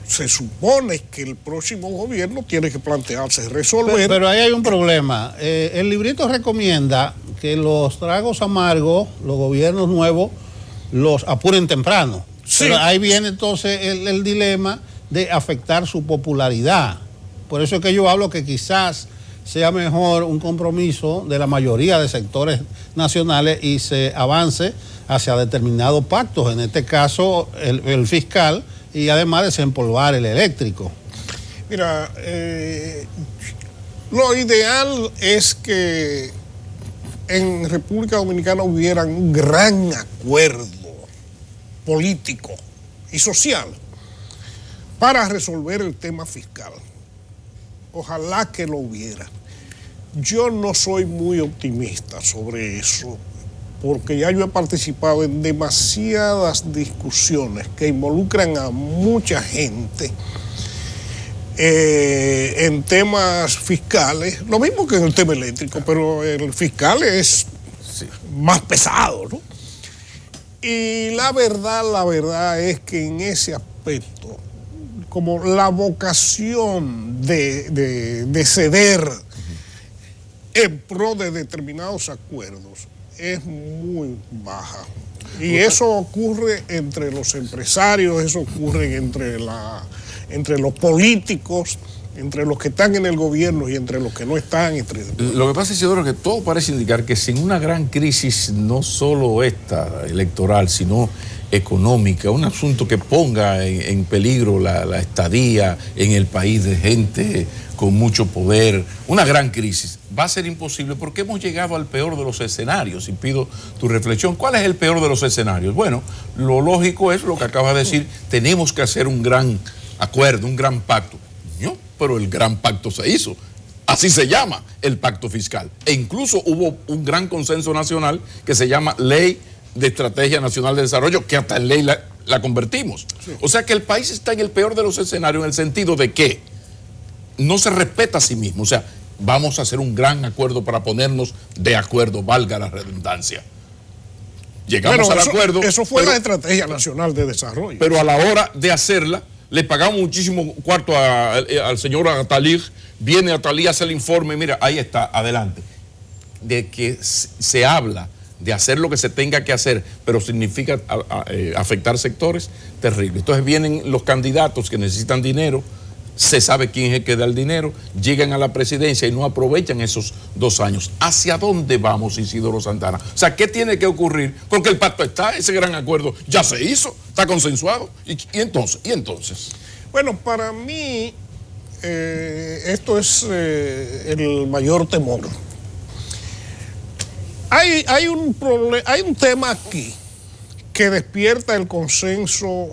se supone que el próximo gobierno tiene que plantearse resolver. Pero ahí hay un problema. El librito recomienda que los tragos amargos, los gobiernos nuevos, los apuren temprano. Sí. Pero ahí viene entonces el dilema de afectar su popularidad. Por eso es que yo hablo que quizás sea mejor un compromiso de la mayoría de sectores nacionales y se avance hacia determinados pactos, en este caso el fiscal, y además desempolvar el eléctrico. Mira, lo ideal es que en República Dominicana hubiera un gran acuerdo político y social para resolver el tema fiscal. Ojalá que lo hubiera. Yo no soy muy optimista sobre eso, porque ya yo he participado en demasiadas discusiones que involucran a mucha gente en temas fiscales, lo mismo que en el tema eléctrico, pero el fiscal es más pesado, ¿no? Y la verdad es que en ese aspecto, como la vocación de ceder en pro de determinados acuerdos es muy baja. Y eso ocurre entre los empresarios, eso ocurre entre los políticos, entre los que están en el gobierno y entre los que no están. Lo que pasa, Isidoro, es que todo parece indicar que sin una gran crisis, no solo esta electoral, sino económica, un asunto que ponga en peligro la estadía en el país de gente con mucho poder, una gran crisis, va a ser imposible porque hemos llegado al peor de los escenarios. Y pido tu reflexión. ¿Cuál es el peor de los escenarios? Bueno, lo lógico es lo que acabas de decir, tenemos que hacer un gran acuerdo, un gran pacto. No, pero el gran pacto se hizo. Así se llama el pacto fiscal. E incluso hubo un gran consenso nacional que se llama Ley de Estrategia Nacional de Desarrollo, que hasta en ley la convertimos. Sí. O sea que el país está en el peor de los escenarios en el sentido de que no se respeta a sí mismo. O sea, vamos a hacer un gran acuerdo para ponernos de acuerdo, valga la redundancia. Llegamos al acuerdo. Eso fue la Estrategia Nacional de Desarrollo. Pero a la hora de hacerla, le pagamos muchísimo cuarto al señor Atalí. Viene Atalí, hace el informe, mira, ahí está, adelante. De que se habla de hacer lo que se tenga que hacer, pero significa afectar sectores terribles. Entonces vienen los candidatos que necesitan dinero, se sabe quién es el que da el dinero, llegan a la presidencia y no aprovechan esos 2 años. ¿Hacia dónde vamos, Isidoro Santana? O sea, ¿qué tiene que ocurrir? Porque el pacto está, ese gran acuerdo ya se hizo, está consensuado. ¿Y entonces? Bueno, para mí esto es el mayor temor. Hay un tema aquí que despierta el consenso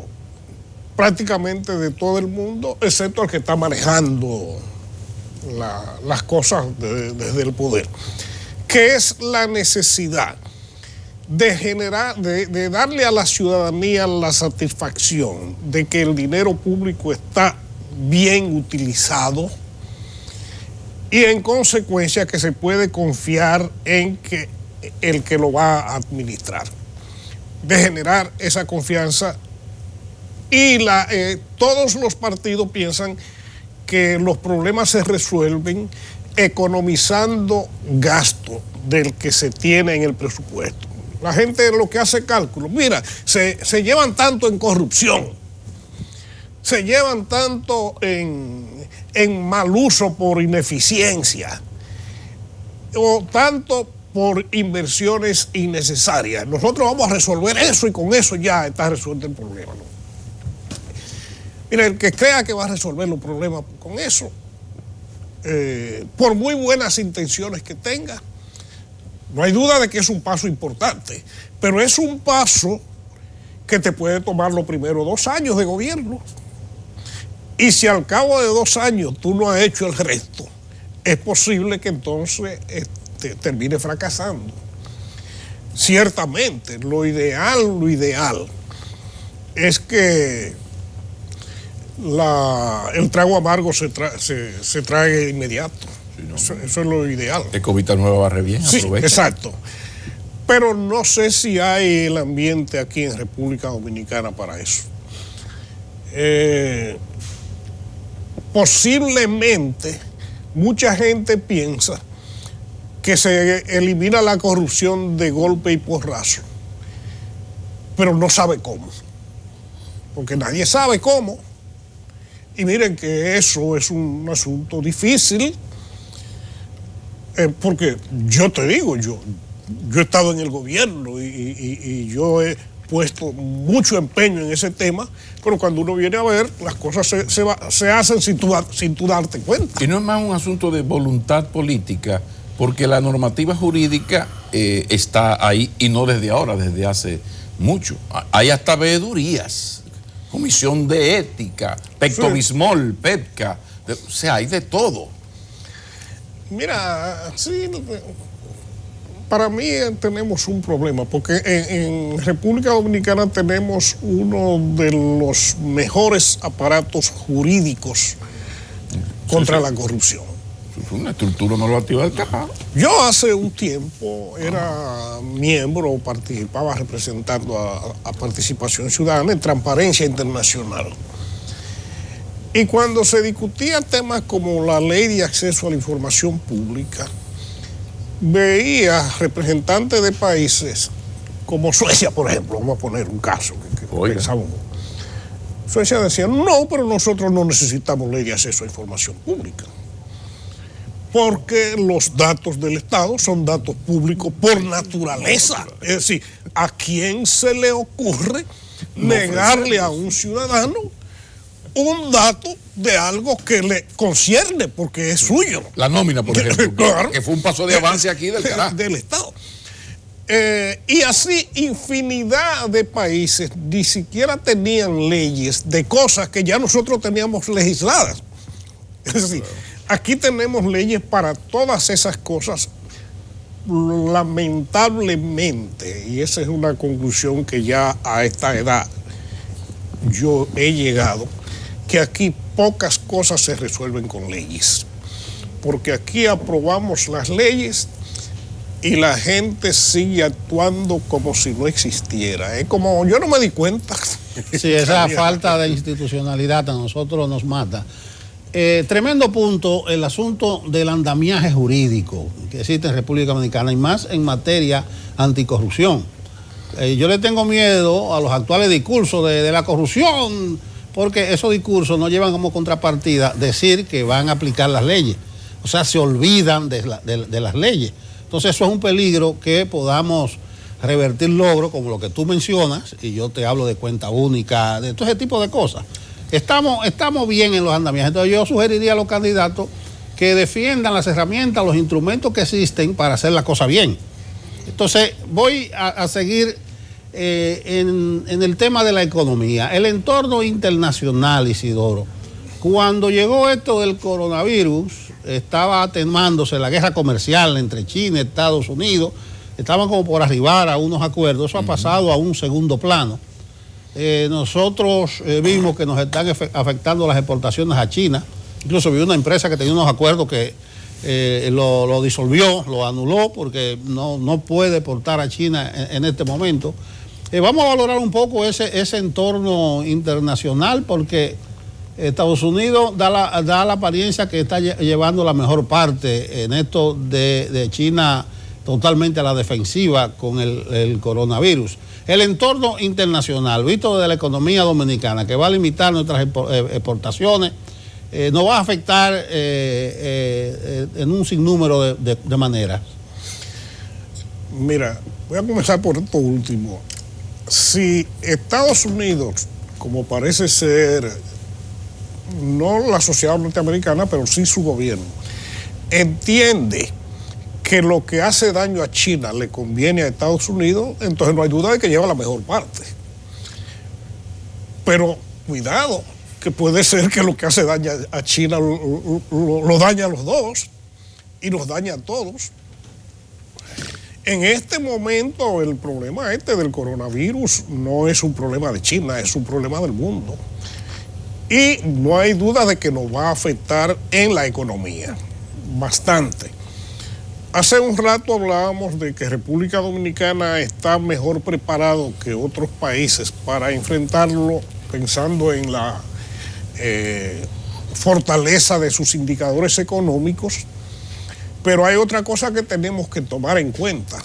prácticamente de todo el mundo, excepto el que está manejando las cosas desde el poder, que es la necesidad de darle a la ciudadanía la satisfacción de que el dinero público está bien utilizado y en consecuencia que se puede confiar en que el que lo va a administrar, de generar esa confianza. Y todos los partidos piensan que los problemas se resuelven economizando gasto del que se tiene en el presupuesto. La gente lo que hace cálculos, mira, se llevan tanto en corrupción, se llevan tanto en mal uso por ineficiencia, o tanto por inversiones innecesarias. Nosotros vamos a resolver eso y con eso ya está resuelto el problema, ¿no? Mira, el que crea que va a resolver los problemas con eso, por muy buenas intenciones que tenga, no hay duda de que es un paso importante, pero es un paso que te puede tomar los primeros 2 años de gobierno. Y si al cabo de 2 años tú no has hecho el resto, es posible que entonces termine fracasando. Ciertamente, lo ideal es que el trago amargo se trague inmediato. Sí, no. Eso es lo ideal. Ecovita Nueva barre bien, sí, aprovecha. Exacto. Pero no sé si hay el ambiente aquí en República Dominicana para eso. Posiblemente mucha gente piensa que se elimina la corrupción de golpe y porrazo, pero no sabe cómo, porque nadie sabe cómo. Y miren que eso es un asunto difícil, Porque yo te digo, yo he estado en el gobierno y yo he puesto mucho empeño en ese tema, pero cuando uno viene a ver, las cosas se hacen sin tú darte cuenta. Y no es más un asunto de voluntad política, porque la normativa jurídica está ahí, y no desde ahora, desde hace mucho. Hay hasta veedurías, comisión de ética, Pecto-Bismol, PEPCA, o sea, hay de todo. Mira, sí, para mí tenemos un problema, porque en República Dominicana tenemos uno de los mejores aparatos jurídicos contra la corrupción. Es una estructura normativa del carajo. Yo hace un tiempo era miembro o participaba representando a Participación Ciudadana en Transparencia Internacional. Y cuando se discutían temas como la ley de acceso a la información pública, veía representantes de países como Suecia, por ejemplo, vamos a poner un caso que pensamos. Suecia decía, no, pero nosotros no necesitamos ley de acceso a información pública, porque los datos del Estado son datos públicos por naturaleza. Es decir, ¿a quién se le ocurre negarle a un ciudadano un dato de algo que le concierne porque es suyo? La nómina, por ejemplo, claro, que fue un paso de avance aquí del Estado. Y así infinidad de países ni siquiera tenían leyes de cosas que ya nosotros teníamos legisladas. Es decir, aquí tenemos leyes para todas esas cosas. Lamentablemente, y esa es una conclusión que ya a esta edad yo he llegado, que aquí pocas cosas se resuelven con leyes, porque aquí aprobamos las leyes y la gente sigue actuando como si no existiera. Es como yo no me di cuenta. Sí, esa falta de institucionalidad a nosotros nos mata. Tremendo punto el asunto del andamiaje jurídico que existe en República Dominicana, y más en materia anticorrupción. Yo le tengo miedo a los actuales discursos de la corrupción, porque esos discursos no llevan como contrapartida decir que van a aplicar las leyes. O sea, se olvidan de las leyes. Entonces eso es un peligro, que podamos revertir logros como lo que tú mencionas, y yo te hablo de cuenta única, de todo ese tipo de cosas. Estamos bien en los andamiajes. Entonces yo sugeriría a los candidatos que defiendan las herramientas, los instrumentos que existen para hacer la cosa bien. Entonces voy a seguir en el tema de la economía. El entorno internacional, Isidoro, cuando llegó esto del coronavirus, estaba atenuándose la guerra comercial entre China y Estados Unidos, estaban como por arribar a unos acuerdos. Eso ha pasado a un segundo plano. Nosotros vimos que nos están afectando las exportaciones a China. Incluso vi una empresa que tenía unos acuerdos que lo disolvió, lo anuló, porque no puede exportar a China en este momento. Vamos a valorar un poco ese entorno internacional, porque Estados Unidos da la apariencia que está llevando la mejor parte en esto de China totalmente a la defensiva con el coronavirus. El entorno internacional, visto desde la economía dominicana, que va a limitar nuestras exportaciones, nos va a afectar en un sinnúmero de maneras. Mira, voy a comenzar por esto último. Si Estados Unidos, como parece ser, no la sociedad norteamericana, pero sí su gobierno, entiende que lo que hace daño a China le conviene a Estados Unidos, entonces no hay duda de que lleva la mejor parte. Pero cuidado, que puede ser que lo que hace daño a China lo daña a los dos y nos daña a todos. En este momento el problema del coronavirus no es un problema de China, es un problema del mundo. Y no hay duda de que nos va a afectar en la economía, bastante. Hace un rato hablábamos de que República Dominicana está mejor preparado que otros países para enfrentarlo, pensando en la fortaleza de sus indicadores económicos. Pero hay otra cosa que tenemos que tomar en cuenta.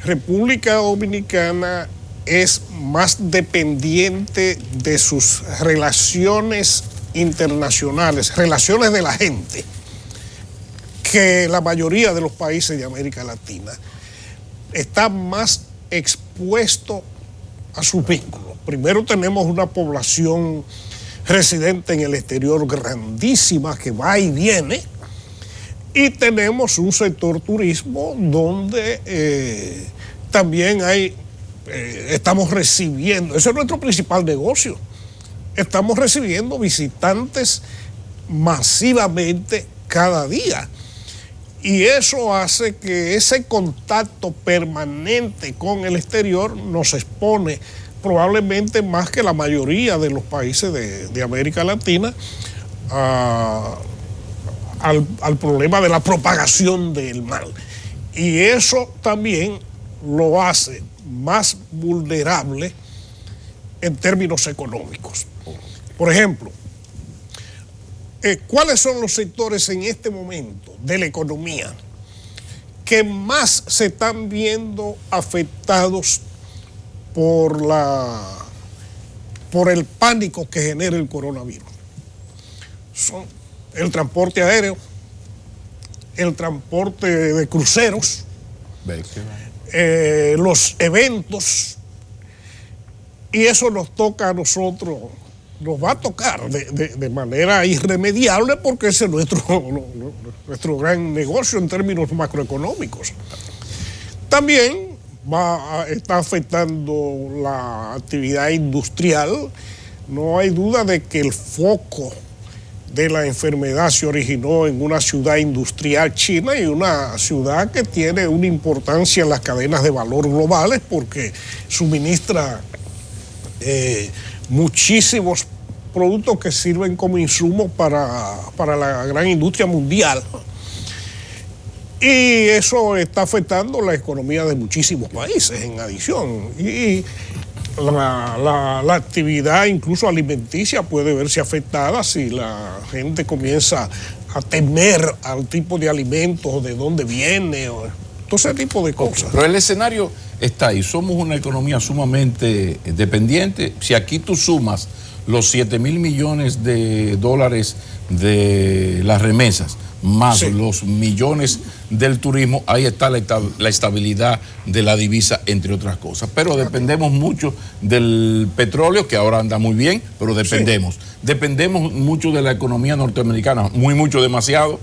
República Dominicana es más dependiente de sus relaciones internacionales, relaciones de la gente, que la mayoría de los países de América Latina, está más expuesto a sus vínculos. Primero tenemos una población residente en el exterior grandísima que va y viene, y tenemos un sector turismo donde también estamos recibiendo, ese es nuestro principal negocio, estamos recibiendo visitantes masivamente cada día. Y eso hace que ese contacto permanente con el exterior nos expone probablemente más que la mayoría de los países de América Latina al problema de la propagación del mal. Y eso también lo hace más vulnerable en términos económicos. Por ejemplo, ¿cuáles son los sectores en este momento de la economía que más se están viendo afectados por el pánico que genera el coronavirus? Son el transporte aéreo, el transporte de cruceros, los eventos, y eso nos toca a nosotros. Nos va a tocar de manera irremediable porque ese es nuestro gran negocio en términos macroeconómicos. También está afectando la actividad industrial. No hay duda de que el foco de la enfermedad se originó en una ciudad industrial china y una ciudad que tiene una importancia en las cadenas de valor globales porque suministra muchísimos productos que sirven como insumos para la gran industria mundial. Y eso está afectando la economía de muchísimos países en adición. Y la actividad incluso alimenticia puede verse afectada si la gente comienza a temer al tipo de alimentos, de dónde viene, o todo ese tipo de cosas. Pero el escenario está ahí. Somos una economía sumamente dependiente. Si aquí tú sumas los 7,000 millones de dólares de las remesas, más los millones del turismo, ahí está la estabilidad de la divisa, entre otras cosas. Pero dependemos mucho del petróleo, que ahora anda muy bien, pero dependemos. Dependemos mucho de la economía norteamericana, mucho, demasiado,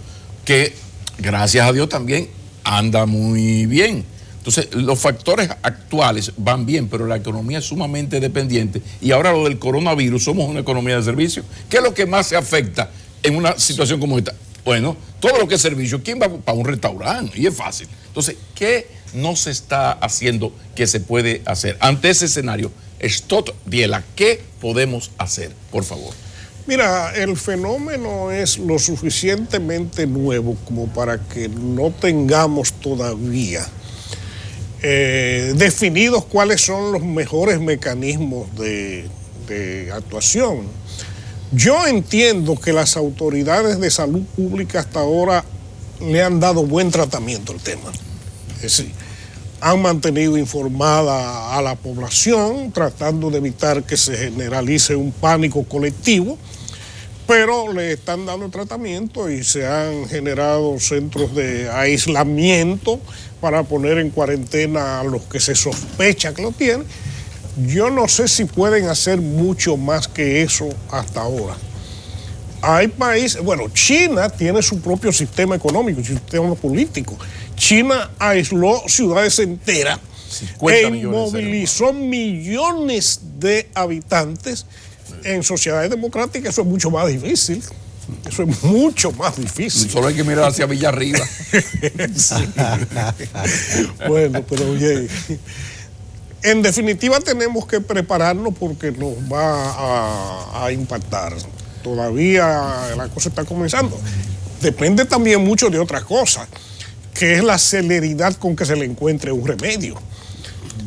que gracias a Dios también anda muy bien. Entonces, los factores actuales van bien, pero la economía es sumamente dependiente. Y ahora lo del coronavirus, somos una economía de servicio. ¿Qué es lo que más se afecta en una situación como esta? Bueno, todo lo que es servicio. ¿Quién va para un restaurante? Y es fácil. Entonces, ¿qué no se está haciendo que se puede hacer? Ante ese escenario, Stott Biela, ¿qué podemos hacer? Por favor. Mira, el fenómeno es lo suficientemente nuevo como para que no tengamos todavía definidos cuáles son los mejores mecanismos de actuación. Yo entiendo que las autoridades de salud pública hasta ahora le han dado buen tratamiento al tema. Es decir, han mantenido informada a la población, tratando de evitar que se generalice un pánico colectivo, pero le están dando tratamiento y se han generado centros de aislamiento para poner en cuarentena a los que se sospecha que lo tienen. Yo no sé si pueden hacer mucho más que eso hasta ahora. Hay países, bueno, China tiene su propio sistema económico, su sistema político. China aisló ciudades enteras e inmovilizó millones de habitantes. En sociedades democráticas eso es mucho más difícil. Eso es mucho más difícil. Solo hay que mirar hacia Villarriba. Bueno, pero oye, en definitiva tenemos que prepararnos porque nos va a impactar. Todavía la cosa está comenzando. Depende también mucho de otra cosa, que es la celeridad con que se le encuentre un remedio.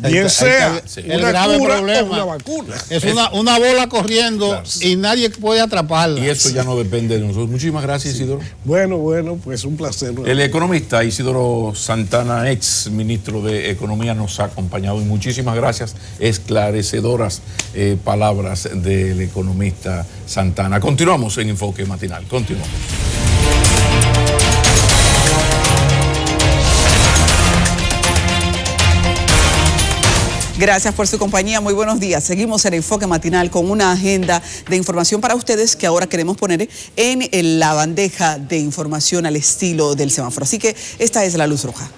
Bien sea el grave problema, o una vacuna. Es una bola corriendo, claro, y nadie puede atraparla. Y eso ya no depende de nosotros. Muchísimas gracias, Isidoro. Bueno, pues un placer. El economista Isidoro Santana, ex ministro de Economía, nos ha acompañado y muchísimas gracias. Esclarecedoras palabras del economista Santana. Continuamos en Enfoque Matinal. Continuamos. Gracias por su compañía, muy buenos días. Seguimos en Enfoque Matinal con una agenda de información para ustedes que ahora queremos poner en la bandeja de información al estilo del semáforo. Así que esta es la luz roja.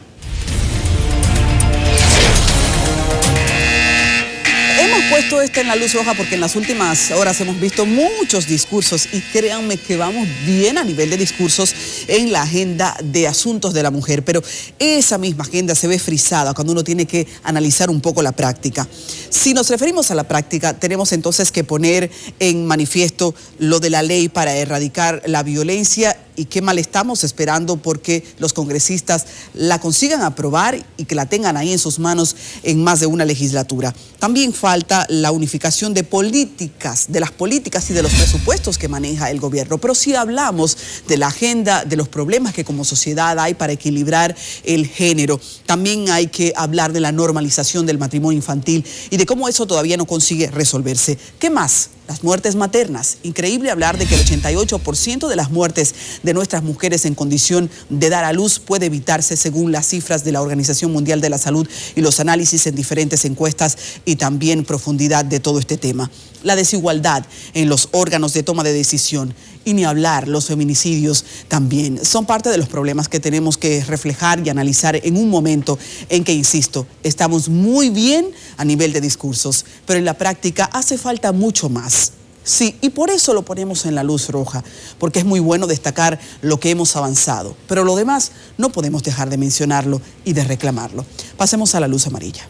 Hemos puesto en la luz roja porque en las últimas horas hemos visto muchos discursos y créanme que vamos bien a nivel de discursos en la agenda de asuntos de la mujer, pero esa misma agenda se ve frisada cuando uno tiene que analizar un poco la práctica. Si nos referimos a la práctica, tenemos entonces que poner en manifiesto lo de la ley para erradicar la violencia y qué mal estamos esperando porque los congresistas la consigan aprobar y que la tengan ahí en sus manos en más de una legislatura. También falta la unificación de políticas, de las políticas y de los presupuestos que maneja el gobierno. Pero si hablamos de la agenda, de los problemas que como sociedad hay para equilibrar el género, también hay que hablar de la normalización del matrimonio infantil y de cómo eso todavía no consigue resolverse. ¿Qué más? Las muertes maternas. Increíble hablar de que el 88% de las muertes de nuestras mujeres en condición de dar a luz puede evitarse según las cifras de la Organización Mundial de la Salud y los análisis en diferentes encuestas y también profundidad de todo este tema. La desigualdad en los órganos de toma de decisión y ni hablar, los feminicidios también son parte de los problemas que tenemos que reflejar y analizar en un momento en que, insisto, estamos muy bien a nivel de discursos, pero en la práctica hace falta mucho más. Sí, y por eso lo ponemos en la luz roja, porque es muy bueno destacar lo que hemos avanzado, pero lo demás no podemos dejar de mencionarlo y de reclamarlo. Pasemos a la luz amarilla.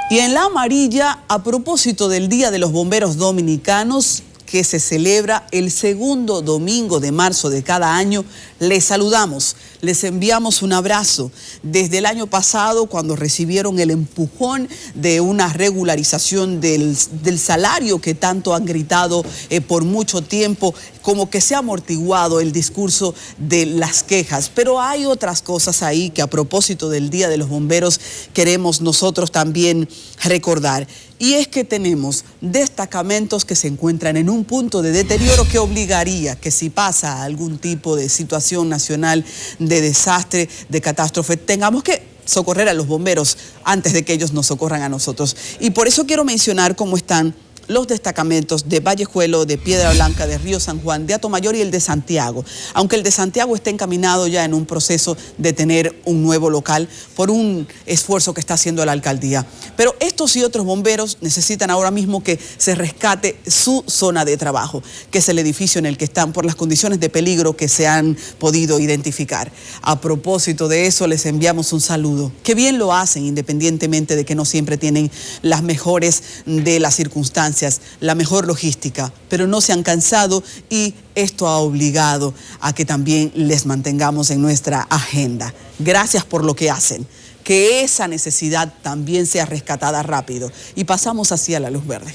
Y en la amarilla, a propósito del Día de los Bomberos Dominicanos, que se celebra el segundo domingo de marzo de cada año, les saludamos, les enviamos un abrazo. Desde el año pasado, cuando recibieron el empujón de una regularización del salario que tanto han gritado por mucho tiempo, como que se ha amortiguado el discurso de las quejas. Pero hay otras cosas ahí que a propósito del Día de los Bomberos queremos nosotros también recordar. Y es que tenemos destacamentos que se encuentran en un punto de deterioro que obligaría que si pasa algún tipo de situación nacional de desastre, de catástrofe, tengamos que socorrer a los bomberos antes de que ellos nos socorran a nosotros. Y por eso quiero mencionar cómo están los destacamentos de Vallejuelo, de Piedra Blanca, de Río San Juan, de Atomayor y el de Santiago. Aunque el de Santiago está encaminado ya en un proceso de tener un nuevo local por un esfuerzo que está haciendo la alcaldía. Pero estos y otros bomberos necesitan ahora mismo que se rescate su zona de trabajo, que es el edificio en el que están por las condiciones de peligro que se han podido identificar. A propósito de eso, les enviamos un saludo. Qué bien lo hacen, independientemente de que no siempre tienen las mejores de las circunstancias, la mejor logística, pero no se han cansado y esto ha obligado a que también les mantengamos en nuestra agenda. Gracias por lo que hacen. Que esa necesidad también sea rescatada rápido. Y pasamos hacia la luz verde.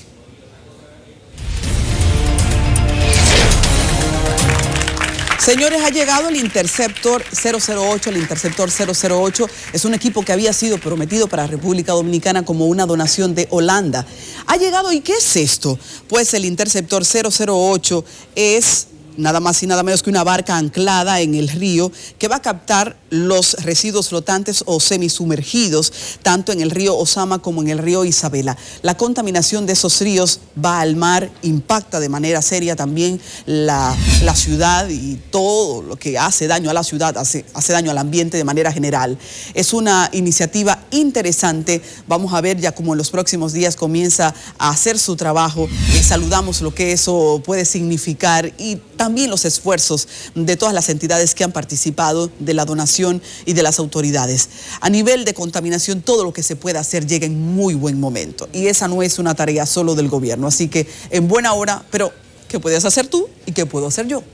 Señores, ha llegado el Interceptor 008. El Interceptor 008 es un equipo que había sido prometido para República Dominicana como una donación de Holanda. Ha llegado, ¿y qué es esto? Pues el Interceptor 008 es nada más y nada menos que una barca anclada en el río que va a captar los residuos flotantes o semisumergidos, tanto en el río Osama como en el río Isabela. La contaminación de esos ríos va al mar, impacta de manera seria también la ciudad y todo lo que hace daño a la ciudad, hace daño al ambiente de manera general. Es una iniciativa interesante. Vamos a ver ya cómo en los próximos días comienza a hacer su trabajo. Saludamos lo que eso puede significar y también los esfuerzos de todas las entidades que han participado, de la donación y de las autoridades. A nivel de contaminación, todo lo que se pueda hacer llega en muy buen momento. Y esa no es una tarea solo del gobierno. Así que en buena hora, pero ¿qué puedes hacer tú y qué puedo hacer yo?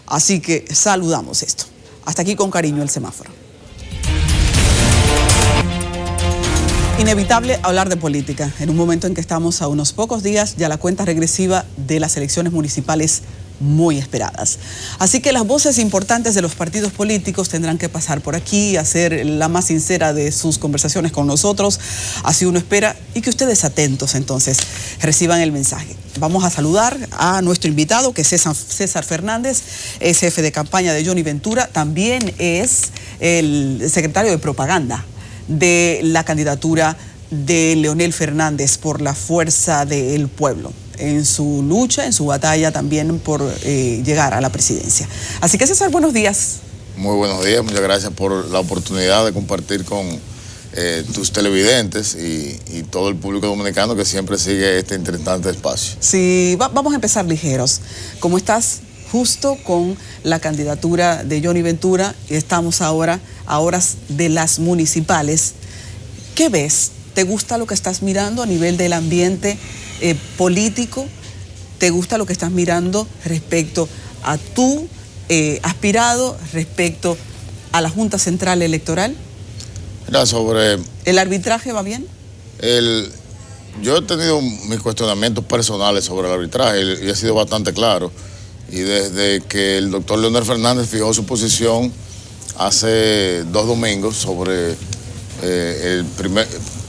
Así que saludamos esto. Hasta aquí con cariño el semáforo. Inevitable hablar de política en un momento en que estamos a unos pocos días ya la cuenta regresiva de las elecciones municipales muy esperadas. Así que las voces importantes de los partidos políticos tendrán que pasar por aquí, hacer la más sincera de sus conversaciones con nosotros. Así uno espera y que ustedes atentos entonces reciban el mensaje. Vamos a saludar a nuestro invitado, que es César Fernández, es jefe de campaña de Johnny Ventura, también es el secretario de propaganda de la candidatura de Leonel Fernández por la Fuerza del Pueblo, en su lucha, en su batalla también por llegar a la presidencia. Así que César, buenos días. Muy buenos días, muchas gracias por la oportunidad de compartir con tus televidentes y todo el público dominicano que siempre sigue este interesante espacio. Sí, vamos a empezar ligeros. ¿Cómo estás? Justo con la candidatura de Johnny Ventura y estamos ahora a horas de las municipales. ¿Qué ves? ¿Te gusta lo que estás mirando a nivel del ambiente político? ¿Te gusta lo que estás mirando respecto a tu aspirado, respecto a la Junta Central Electoral? Mira, sobre... ¿El arbitraje va bien? Yo he tenido mis cuestionamientos personales sobre el arbitraje y ha sido bastante claro. Y desde que el doctor Leonel Fernández fijó su posición hace 2 domingos sobre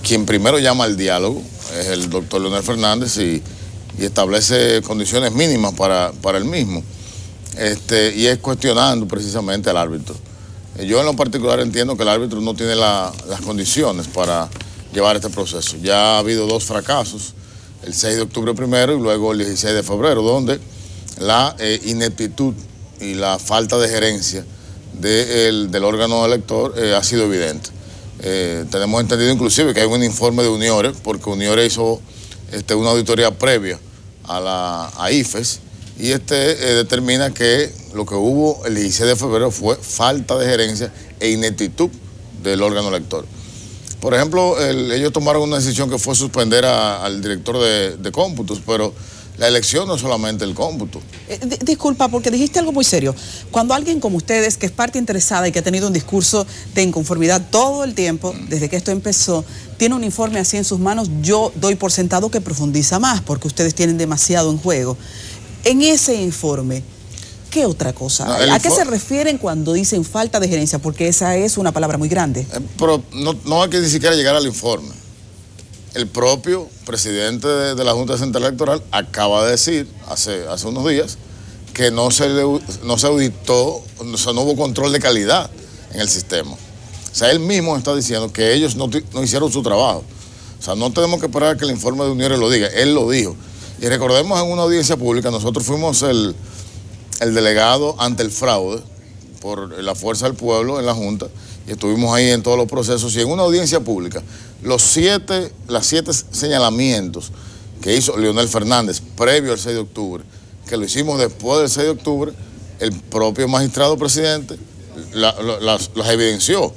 quien primero llama al diálogo, es el doctor Leonel Fernández, y establece condiciones mínimas para el mismo. Y es cuestionando precisamente al árbitro. Yo en lo particular entiendo que el árbitro no tiene las condiciones para llevar este proceso. Ya ha habido 2 fracasos, el 6 de octubre primero y luego el 16 de febrero, donde la ineptitud y la falta de gerencia del órgano elector ha sido evidente. Tenemos entendido inclusive que hay un informe de Uniore, porque Uniore hizo una auditoría previa a IFES, y determina que lo que hubo el 16 de febrero fue falta de gerencia e ineptitud del órgano elector. Por ejemplo, ellos tomaron una decisión que fue suspender al director de cómputos, pero la elección no es solamente el cómputo. Disculpa, porque dijiste algo muy serio. Cuando alguien como ustedes, que es parte interesada y que ha tenido un discurso de inconformidad todo el tiempo, desde que esto empezó, tiene un informe así en sus manos, yo doy por sentado que profundiza más, porque ustedes tienen demasiado en juego. En ese informe, ¿qué otra cosa? ¿A qué se refieren cuando dicen falta de gerencia? Porque esa es una palabra muy grande. Pero no hay que ni siquiera llegar al informe. El propio presidente de la Junta Central Electoral acaba de decir hace unos días que no se auditó, o sea, no hubo control de calidad en el sistema. O sea, él mismo está diciendo que ellos no hicieron su trabajo. O sea, no tenemos que esperar a que el informe de Uniore lo diga, él lo dijo. Y recordemos, en una audiencia pública, nosotros fuimos el delegado ante el fraude por la Fuerza del Pueblo en la Junta, y estuvimos ahí en todos los procesos, y en una audiencia pública, los 7 señalamientos que hizo Leonel Fernández previo al 6 de octubre, que lo hicimos después del 6 de octubre, el propio magistrado presidente las evidenció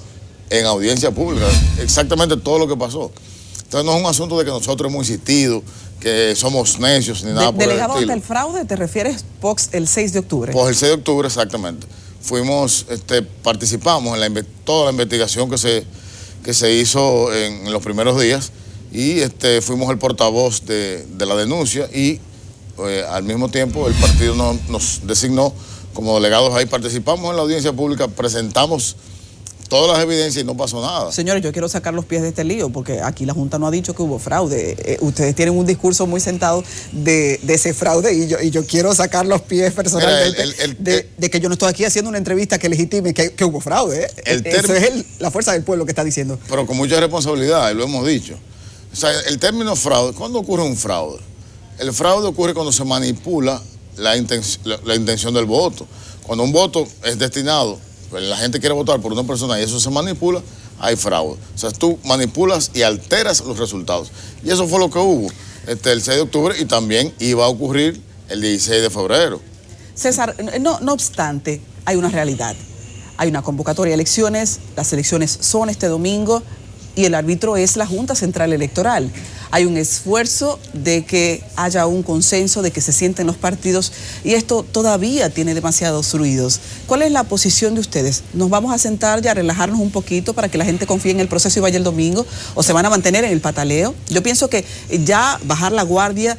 en audiencia pública, exactamente todo lo que pasó. Entonces no es un asunto de que nosotros hemos insistido, que somos necios ni nada por el estilo. ¿Delegado ante el fraude te refieres post el 6 de octubre? Post el 6 de octubre, exactamente. Fuimos, participamos en toda la investigación que se hizo en los primeros días, y fuimos el portavoz de la denuncia, y al mismo tiempo el partido nos designó como delegados ahí. Participamos en la audiencia pública, presentamos todas las evidencias y no pasó nada. Señores, yo quiero sacar los pies de este lío, porque aquí la Junta no ha dicho que hubo fraude. Ustedes tienen un discurso muy sentado de ese fraude, y yo quiero sacar los pies personalmente. Mira, de que yo no estoy aquí haciendo una entrevista que legitime que hubo fraude. Eso es la Fuerza del Pueblo que está diciendo. Pero con mucha responsabilidad, y lo hemos dicho. O sea, el término fraude, ¿cuándo ocurre un fraude? El fraude ocurre cuando se manipula la intención del voto. Cuando un voto es destinado, la gente quiere votar por una persona y eso se manipula, hay fraude. O sea, tú manipulas y alteras los resultados. Y eso fue lo que hubo el 6 de octubre, y también iba a ocurrir el 16 de febrero. César, no obstante, hay una realidad. Hay una convocatoria de elecciones, las elecciones son este domingo, y el árbitro es la Junta Central Electoral. Hay un esfuerzo de que haya un consenso, de que se sienten los partidos, y esto todavía tiene demasiados ruidos. ¿Cuál es la posición de ustedes? ¿Nos vamos a sentar y a relajarnos un poquito para que la gente confíe en el proceso y vaya el domingo? ¿O se van a mantener en el pataleo? Yo pienso que ya bajar la guardia,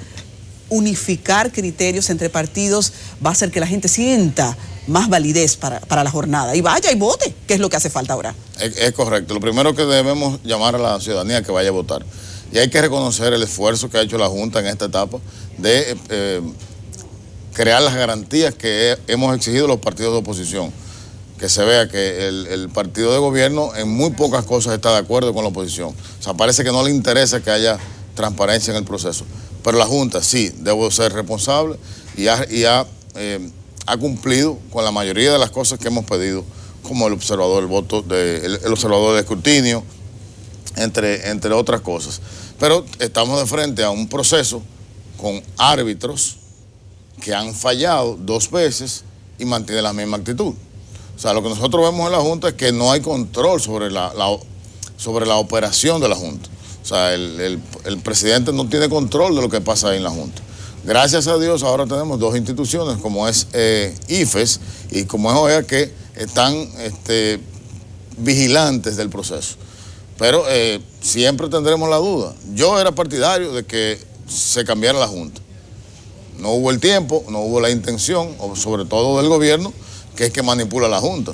unificar criterios entre partidos, va a hacer que la gente sienta más validez para la jornada, y vaya y vote, que es lo que hace falta ahora. Es correcto. Lo primero que debemos llamar a la ciudadanía que vaya a votar, y hay que reconocer el esfuerzo que ha hecho la Junta en esta etapa de crear las garantías que hemos exigido los partidos de oposición. que se vea que el partido de gobierno en muy pocas cosas está de acuerdo con la oposición. O sea, parece que no le interesa que haya transparencia en el proceso. Pero la Junta sí, debo ser responsable y ha cumplido con la mayoría de las cosas que hemos pedido, como el observador del voto, el observador de escrutinio, entre otras cosas. Pero estamos de frente a un proceso con árbitros que han fallado 2 veces y mantienen la misma actitud. O sea, lo que nosotros vemos en la Junta es que no hay control sobre la operación de la Junta. O sea, el presidente no tiene control de lo que pasa ahí en la Junta. Gracias a Dios ahora tenemos 2 instituciones como es IFES y como es OEA que están vigilantes del proceso. Pero siempre tendremos la duda. Yo era partidario de que se cambiara la Junta. No hubo el tiempo, no hubo la intención, o sobre todo del gobierno, que es que manipula la Junta.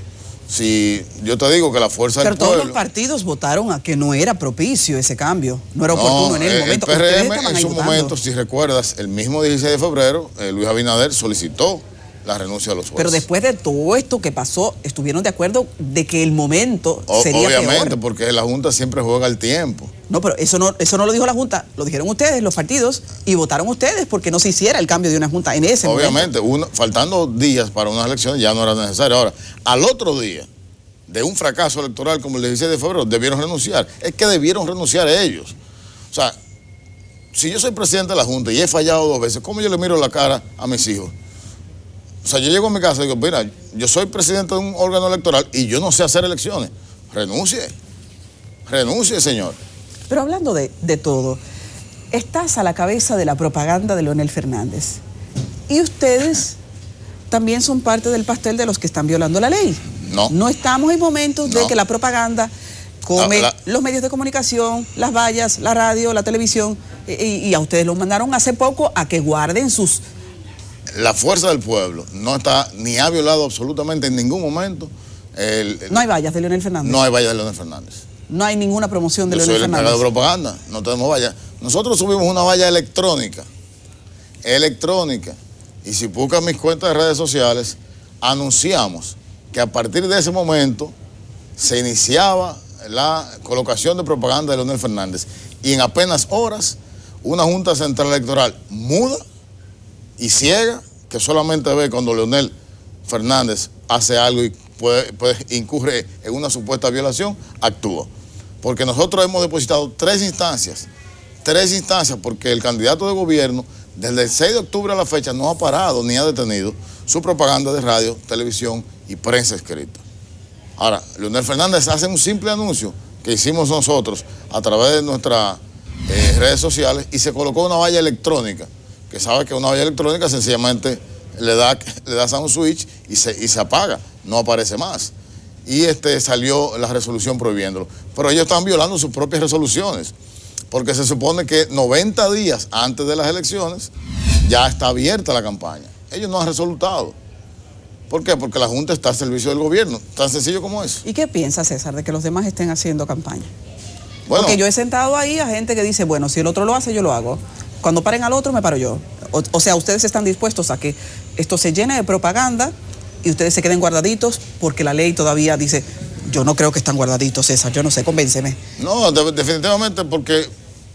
Si yo te digo que la fuerza del pueblo... Pero todos los partidos votaron a que no era propicio ese cambio, no era oportuno en el momento. El PRM en su momento, si recuerdas, el mismo 16 de febrero, Luis Abinader solicitó la renuncia de los jueces. Pero después de todo esto que pasó, estuvieron de acuerdo de que el momento sería obviamente, peor. porque la Junta siempre juega el tiempo. No, pero eso no lo dijo la Junta, lo dijeron ustedes, los partidos, y votaron ustedes porque no se hiciera el cambio de una Junta en ese Obviamente, momento. faltando días para unas elecciones ya no era necesario. Ahora, al otro día de un fracaso electoral como el 16 de febrero, debieron renunciar. Es que debieron renunciar ellos. O sea, si yo soy presidente de la Junta y he fallado 2 veces, ¿cómo yo le miro la cara a mis hijos? O sea, yo llego a mi casa y digo, mira, yo soy presidente de un órgano electoral y yo no sé hacer elecciones. Renuncie, señor. Pero hablando de todo, estás a la cabeza de la propaganda de Leonel Fernández. Y ustedes también son parte del pastel de los que están violando la ley. No. No estamos en momentos de No. que la propaganda come los medios de comunicación, las vallas, la radio, la televisión, y a ustedes los mandaron hace poco a que guarden sus... La fuerza del pueblo no está, ni ha violado absolutamente en ningún momento. No hay vallas de Leonel Fernández. No hay vallas de Leonel Fernández. No hay ninguna promoción de Yo Leonel soy el Fernández. encargado de propaganda, no tenemos vallas. Nosotros subimos una valla electrónica. Y si buscan mis cuentas de redes sociales, anunciamos que a partir de ese momento se iniciaba la colocación de propaganda de Leonel Fernández. Y en apenas horas, una Junta Central Electoral muda y ciega, que solamente ve cuando Leonel Fernández hace algo y incurre en una supuesta violación, actúa. Porque nosotros hemos depositado 3 instancias, porque el candidato de gobierno, desde el 6 de octubre a la fecha, no ha parado ni ha detenido su propaganda de radio, televisión y prensa escrita. Ahora, Leonel Fernández hace un simple anuncio que hicimos nosotros a través de nuestras redes sociales y se colocó una valla electrónica, que sabe que una valla electrónica sencillamente le das a un switch y se apaga, no aparece más. Y salió la resolución prohibiéndolo. Pero ellos están violando sus propias resoluciones, porque se supone que 90 días antes de las elecciones ya está abierta la campaña. Ellos no han resolutado. ¿Por qué? Porque la Junta está al servicio del gobierno, tan sencillo como eso. ¿Y qué piensa, César, de que los demás estén haciendo campaña? Bueno, porque yo he sentado ahí a gente que dice, bueno, si el otro lo hace, yo lo hago. Cuando paren al otro, me paro yo. O sea, ustedes están dispuestos a que esto se llene de propaganda y ustedes se queden guardaditos porque la ley todavía dice, yo no creo que están guardaditos, César, yo no sé, convénceme. No, definitivamente porque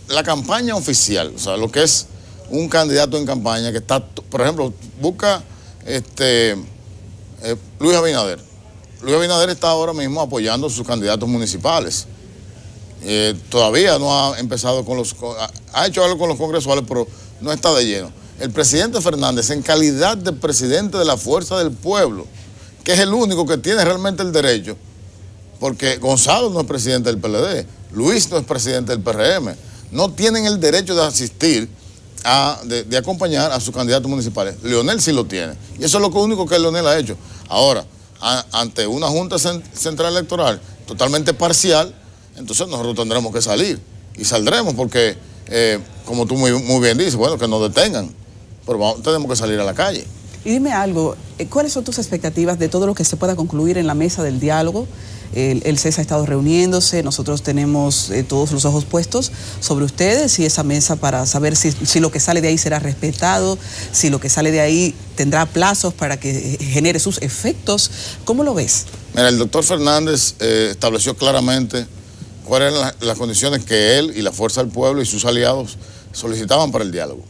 la campaña oficial, o sea, lo que es un candidato en campaña que está, por ejemplo, busca Luis Abinader. Luis Abinader está ahora mismo apoyando a sus candidatos municipales. Todavía no ha empezado ha hecho algo con los congresuales, pero no está de lleno. El presidente Fernández, en calidad de presidente de la Fuerza del Pueblo, que es el único que tiene realmente el derecho, porque Gonzalo no es presidente del PLD, Luis no es presidente del PRM, no tienen el derecho de asistir, de acompañar a sus candidatos municipales. Leonel sí lo tiene, y eso es lo único que Leonel ha hecho. Ahora, ante una Junta Central Electoral totalmente parcial, entonces nosotros tendremos que salir, y saldremos porque, como tú muy bien dices, bueno, que nos detengan, pero tenemos que salir a la calle. Y dime algo, ¿cuáles son tus expectativas de todo lo que se pueda concluir en la mesa del diálogo? El CES ha estado reuniéndose, nosotros tenemos todos los ojos puestos sobre ustedes y esa mesa para saber si lo que sale de ahí será respetado, si lo que sale de ahí tendrá plazos para que genere sus efectos. ¿Cómo lo ves? Mira, el doctor Fernández estableció claramente cuáles eran las condiciones que él y la Fuerza del Pueblo y sus aliados solicitaban para el diálogo.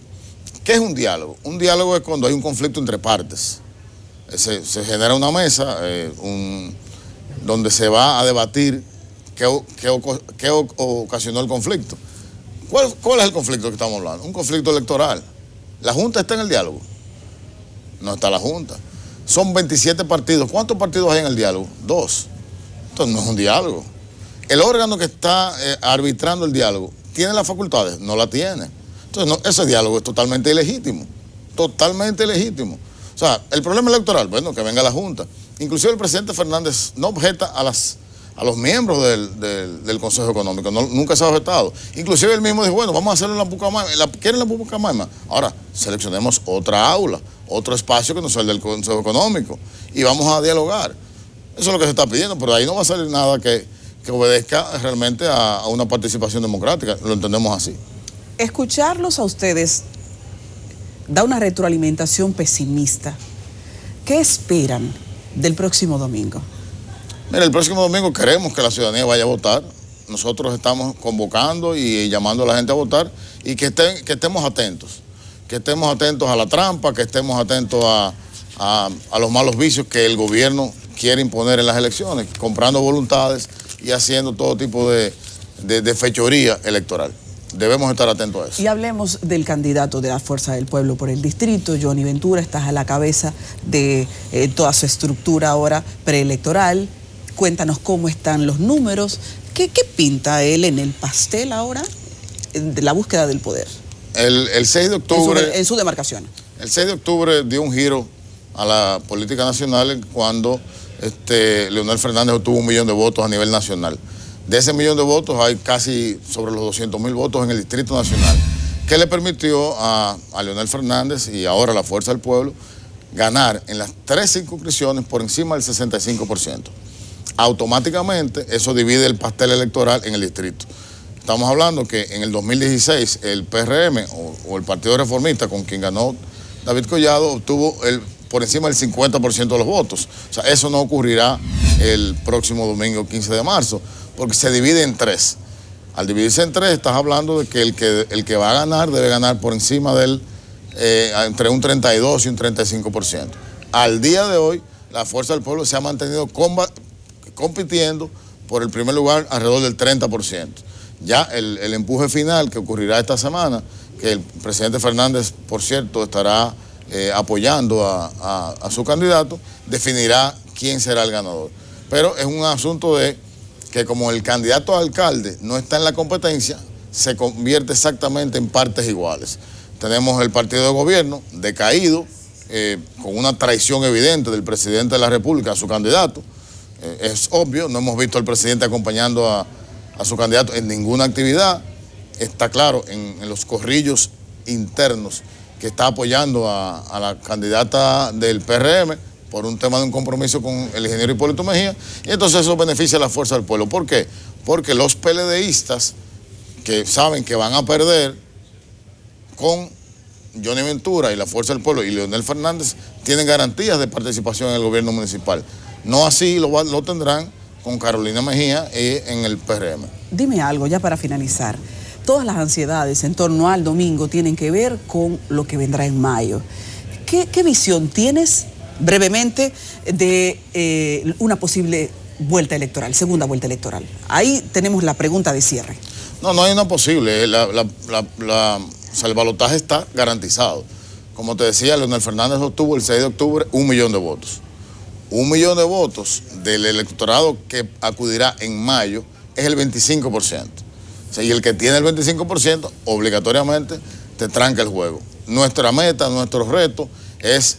¿Qué es un diálogo? Un diálogo es cuando hay un conflicto entre partes. Se genera una mesa, donde se va a debatir qué ocasionó el conflicto. ¿Cuál es el conflicto que estamos hablando? Un conflicto electoral. ¿La Junta está en el diálogo? No está la Junta. Son 27 partidos. ¿Cuántos partidos hay en el diálogo? 2. Entonces no es un diálogo. El órgano que está arbitrando el diálogo, ¿tiene las facultades? No la tiene. Entonces ese diálogo es totalmente ilegítimo. Totalmente ilegítimo. O sea, el problema electoral, bueno, que venga la Junta. Inclusive el presidente Fernández no objeta a los miembros del Consejo Económico, nunca se ha objetado. Inclusive él mismo dijo, bueno, vamos a hacerlo en la Pucamaima. ¿Quieren la Pucamaima? Ahora, seleccionemos otra aula, otro espacio que no sea el del Consejo Económico y vamos a dialogar. Eso es lo que se está pidiendo, pero de ahí no va a salir nada que obedezca realmente a una participación democrática, lo entendemos así. Escucharlos a ustedes da una retroalimentación pesimista. ¿Qué esperan del próximo domingo? Mira, el próximo domingo queremos que la ciudadanía vaya a votar. Nosotros estamos convocando y llamando a la gente a votar y que estemos atentos. Que estemos atentos a la trampa, que estemos atentos a los malos vicios que el gobierno quiere imponer en las elecciones, comprando voluntades y haciendo todo tipo de fechoría electoral. Debemos estar atentos a eso. Y hablemos del candidato de la Fuerza del Pueblo por el distrito, Johnny Ventura. Estás a la cabeza de toda su estructura ahora preelectoral. Cuéntanos cómo están los números. ¿Qué pinta él en el pastel ahora de la búsqueda del poder? El 6 de octubre... En su demarcación. El 6 de octubre dio un giro a la política nacional cuando Leonel Fernández obtuvo 1 millón de votos a nivel nacional. De ese 1 millón de votos hay casi sobre los 200.000 votos en el Distrito Nacional, que le permitió a Leonel Fernández y ahora a la Fuerza del Pueblo ganar en las 3 circunscripciones por encima del 65%. Automáticamente eso divide el pastel electoral en el distrito. Estamos hablando que en el 2016 el PRM o el Partido Reformista, con quien ganó David Collado, obtuvo por encima del 50% de los votos. O sea, eso no ocurrirá el próximo domingo 15 de marzo, porque se divide en 3. Al dividirse en 3, estás hablando de que el que va a ganar debe ganar por encima del entre un 32 y un 35%. Al día de hoy, la Fuerza del Pueblo se ha mantenido compitiendo por el primer lugar alrededor del 30%. Ya el empuje final que ocurrirá esta semana, que el presidente Fernández, por cierto, estará apoyando a su candidato, definirá quién será el ganador. Pero es un asunto de que como el candidato a alcalde no está en la competencia, se convierte exactamente en partes iguales. Tenemos el partido de gobierno decaído, con una traición evidente del presidente de la República a su candidato. Es obvio, no hemos visto al presidente acompañando a su candidato en ninguna actividad. Está claro en los corrillos internos que está apoyando a la candidata del PRM por un tema de un compromiso con el ingeniero Hipólito Mejía, y entonces eso beneficia a la Fuerza del Pueblo. ¿Por qué? Porque los PLDistas que saben que van a perder con Johnny Ventura y la Fuerza del Pueblo y Leonel Fernández tienen garantías de participación en el gobierno municipal. No así lo tendrán con Carolina Mejía en el PRM. Dime algo ya para finalizar. Todas las ansiedades en torno al domingo tienen que ver con lo que vendrá en mayo. ¿Qué visión tienes brevemente de una posible vuelta electoral, segunda vuelta electoral? Ahí tenemos la pregunta de cierre. No hay una posible. O sea, el balotaje está garantizado. Como te decía, Leonel Fernández obtuvo el 6 de octubre 1 millón de votos. 1 millón de votos del electorado que acudirá en mayo es el 25%. O sea, y el que tiene el 25% obligatoriamente te tranca el juego. Nuestra meta, nuestro reto es,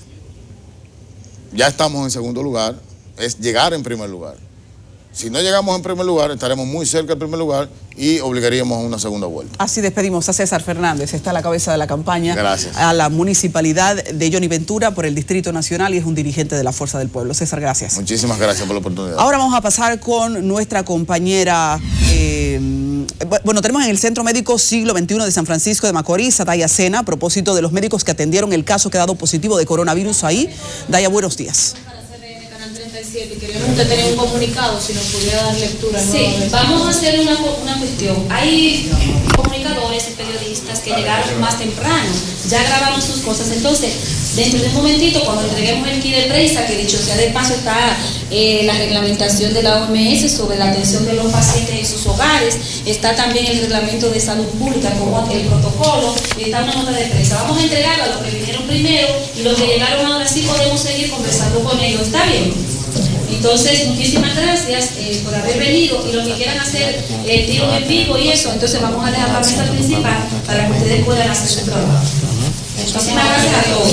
ya estamos en segundo lugar, es llegar en primer lugar. O Si no llegamos en primer lugar, estaremos muy cerca del primer lugar y obligaríamos a una segunda vuelta. Así despedimos a César Fernández, está a la cabeza de la campaña. Gracias. A la municipalidad de Johnny Ventura por el Distrito Nacional y es un dirigente de la Fuerza del Pueblo. César, gracias. Muchísimas gracias por la oportunidad. Ahora vamos a pasar con nuestra compañera, bueno, tenemos en el Centro Médico Siglo XXI de San Francisco de Macorís a Daya Sena, a propósito de los médicos que atendieron el caso que ha dado positivo de coronavirus ahí. Daya, buenos días. Y queríamos tener un comunicado, si nos pudiera dar lectura. Sí, vamos a hacer una cuestión. Hay comunicadores y periodistas que llegaron más temprano, ya grabaron sus cosas. Entonces, dentro de un momentito, cuando entreguemos el kit de prensa, que dicho sea de paso está la reglamentación de la OMS sobre la atención de los pacientes en sus hogares, está también el reglamento de salud pública como el protocolo, y está una nota de prensa. Vamos a entregarlo a los que vinieron primero y los que llegaron ahora sí podemos seguir conversando con ellos. ¿Está bien? Entonces, muchísimas gracias por haber venido y los que quieran hacer el tiro en vivo y eso, entonces vamos a dejar la mesa principal para que ustedes puedan hacer su trabajo. Muchísimas gracias a todos.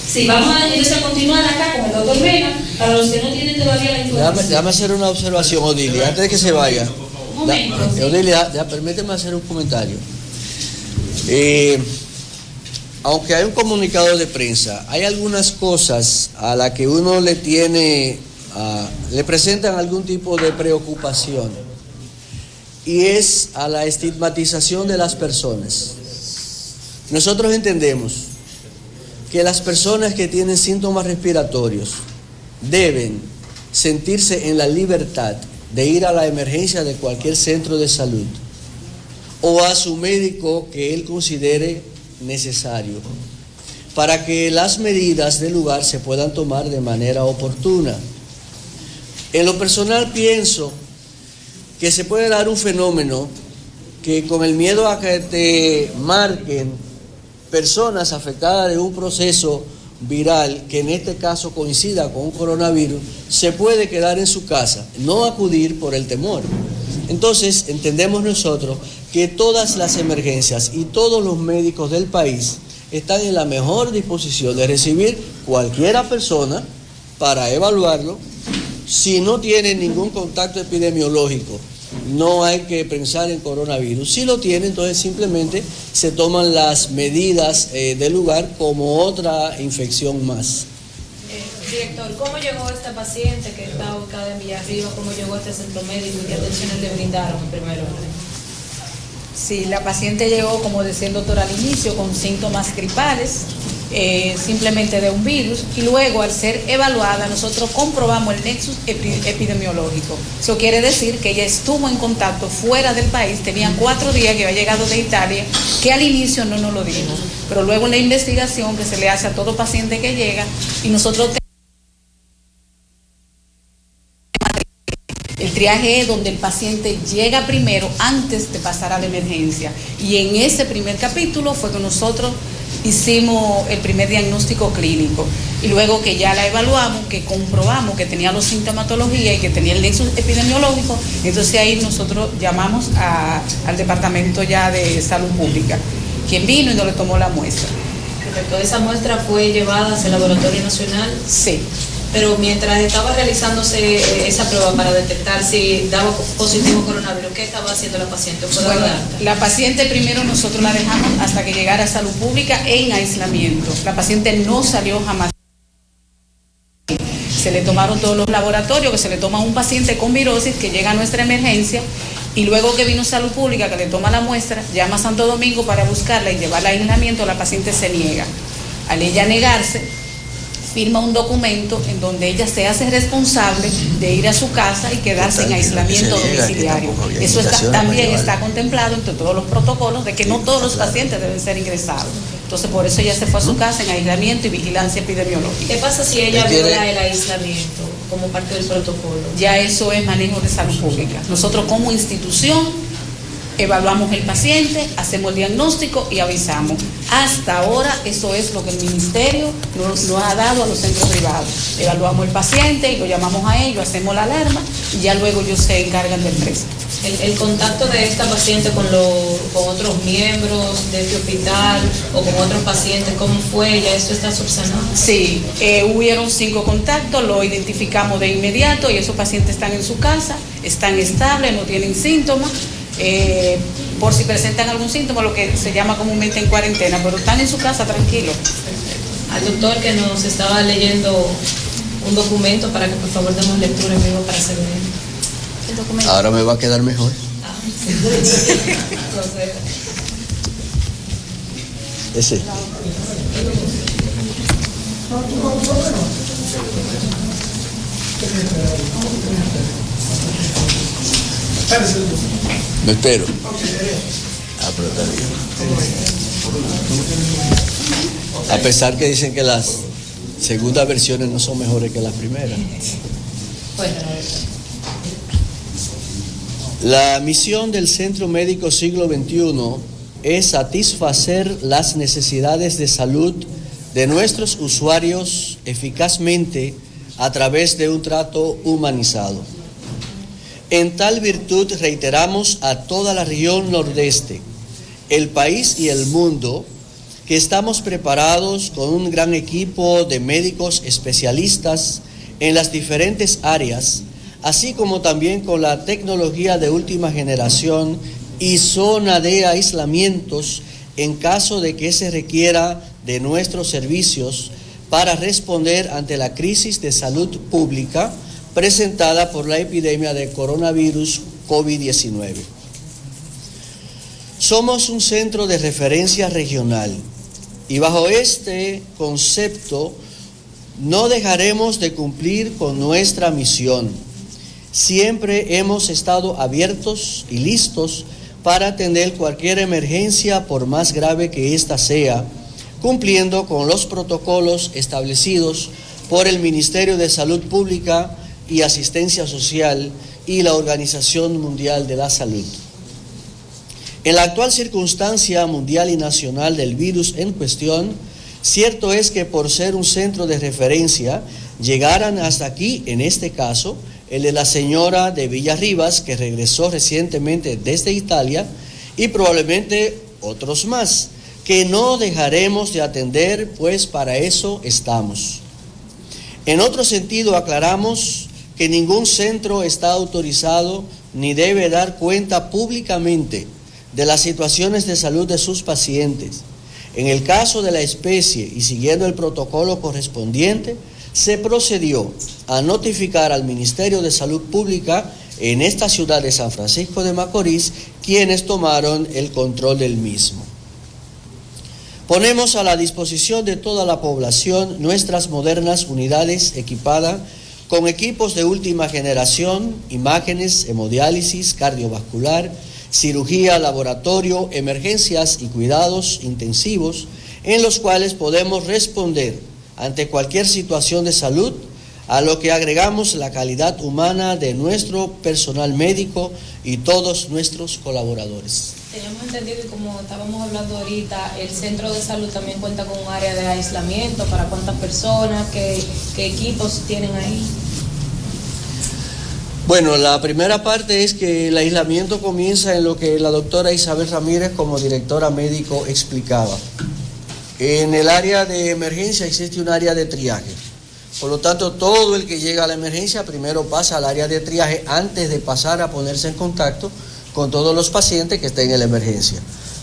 Sí, vamos a continuar acá con el doctor Mena, para los que no tienen todavía la información. Déjame hacer una observación, Odilia, antes de que se vaya. Un momento. Odilia, permíteme hacer un comentario. Aunque hay un comunicado de prensa, hay algunas cosas a las que uno le presentan algún tipo de preocupación, y es a la estigmatización de las personas. Nosotros entendemos que las personas que tienen síntomas respiratorios deben sentirse en la libertad de ir a la emergencia de cualquier centro de salud o a su médico que él considere necesario, para que las medidas del lugar se puedan tomar de manera oportuna. En lo personal pienso que se puede dar un fenómeno que, con el miedo a que te marquen personas afectadas de un proceso viral, que en este caso coincida con un coronavirus, se puede quedar en su casa, no acudir por el temor. Entonces, entendemos nosotros que todas las emergencias y todos los médicos del país están en la mejor disposición de recibir cualquier persona para evaluarlo. Si no tiene ningún contacto epidemiológico, no hay que pensar en coronavirus. Si lo tiene, entonces simplemente se toman las medidas del lugar como otra infección más. Director, ¿cómo llegó esta paciente que está ubicada en Villarriba? ¿Cómo llegó a este centro médico y qué atenciones le brindaron en primer orden? Sí, la paciente llegó, como decía el doctor al inicio, con síntomas gripales, simplemente de un virus, y luego, al ser evaluada, nosotros comprobamos el nexus epidemiológico. Eso quiere decir que ella estuvo en contacto fuera del país, tenían 4 días que había llegado de Italia, que al inicio no nos lo dijo, pero luego en la investigación que se le hace a todo paciente que llega, y nosotros el triaje es donde el paciente llega primero antes de pasar a la emergencia, y en ese primer capítulo fue que nosotros hicimos el primer diagnóstico clínico, y luego que ya la evaluamos, que comprobamos que tenía la sintomatología y que tenía el nexo epidemiológico, entonces ahí nosotros llamamos al departamento ya de salud pública, quien vino y nos le tomó la muestra. Perfecto, esa muestra fue llevada hacia el laboratorio nacional. Sí. Pero mientras estaba realizándose esa prueba para detectar si daba positivo coronavirus, ¿qué estaba haciendo la paciente? Bueno, la paciente primero nosotros la dejamos hasta que llegara a salud pública en aislamiento. La paciente no salió jamás. Se le tomaron todos los laboratorios que se le toma a un paciente con virosis que llega a nuestra emergencia, y luego que vino salud pública que le toma la muestra, llama a Santo Domingo para buscarla y llevarla a aislamiento. La paciente se niega. Al ella negarse, firma un documento en donde ella se hace responsable de ir a su casa y quedarse en aislamiento domiciliario. Eso también está contemplado entre todos los protocolos de que no todos los pacientes deben ser ingresados. Entonces, por eso ella se fue a su casa en aislamiento y vigilancia epidemiológica. ¿Qué pasa si ella viola el aislamiento como parte del protocolo? Ya eso es manejo de salud pública. Nosotros como institución evaluamos el paciente, hacemos el diagnóstico y avisamos. Hasta ahora eso es lo que el ministerio nos ha dado a los centros privados. Evaluamos el paciente y lo llamamos a ellos, hacemos la alarma y ya luego ellos se encargan del resto. El contacto de esta paciente con otros miembros de este hospital o con otros pacientes, ¿cómo fue? ¿Ya eso está subsanado? Sí, hubieron 5 contactos, lo identificamos de inmediato y esos pacientes están en su casa, están estables, no tienen síntomas. Por si presentan algún síntoma, lo que se llama comúnmente en cuarentena, pero están en su casa tranquilos. Al doctor que nos estaba leyendo un documento para que por favor demos lectura en vivo para hacer el documento. Ahora me va a quedar mejor. Ese. Me espero. Pero está bien. A pesar que dicen que las segundas versiones no son mejores que las primeras. La misión del Centro Médico Siglo XXI es satisfacer las necesidades de salud de nuestros usuarios eficazmente a través de un trato humanizado. En tal virtud reiteramos a toda la región nordeste, el país y el mundo, que estamos preparados con un gran equipo de médicos especialistas en las diferentes áreas, así como también con la tecnología de última generación y zona de aislamientos en caso de que se requiera de nuestros servicios para responder ante la crisis de salud pública presentada por la epidemia de coronavirus COVID-19. Somos un centro de referencia regional y bajo este concepto no dejaremos de cumplir con nuestra misión. Siempre hemos estado abiertos y listos para atender cualquier emergencia, por más grave que ésta sea, cumpliendo con los protocolos establecidos por el Ministerio de Salud Pública y Asistencia Social y la Organización Mundial de la Salud. En la actual circunstancia mundial y nacional del virus en cuestión, cierto es que por ser un centro de referencia, llegaran hasta aquí, en este caso, el de la señora de Villarribas, que regresó recientemente desde Italia, y probablemente otros más, que no dejaremos de atender, pues para eso estamos. En otro sentido, aclaramos que ningún centro está autorizado ni debe dar cuenta públicamente de las situaciones de salud de sus pacientes. En el caso de la especie y siguiendo el protocolo correspondiente, se procedió a notificar al Ministerio de Salud Pública en esta ciudad de San Francisco de Macorís, quienes tomaron el control del mismo. Ponemos a la disposición de toda la población nuestras modernas unidades equipadas con equipos de última generación, imágenes, hemodiálisis, cardiovascular, cirugía, laboratorio, emergencias y cuidados intensivos, en los cuales podemos responder ante cualquier situación de salud, a lo que agregamos la calidad humana de nuestro personal médico y todos nuestros colaboradores. Teníamos entendido, y como estábamos hablando ahorita, el centro de salud también cuenta con un área de aislamiento. ¿Para cuántas personas? ¿Qué equipos tienen ahí? Bueno, la primera parte es que el aislamiento comienza en lo que la doctora Isabel Ramírez como directora médico explicaba. En el área de emergencia existe un área de triaje. Por lo tanto, todo el que llega a la emergencia primero pasa al área de triaje antes de pasar a ponerse en contacto con todos los pacientes que estén en la emergencia.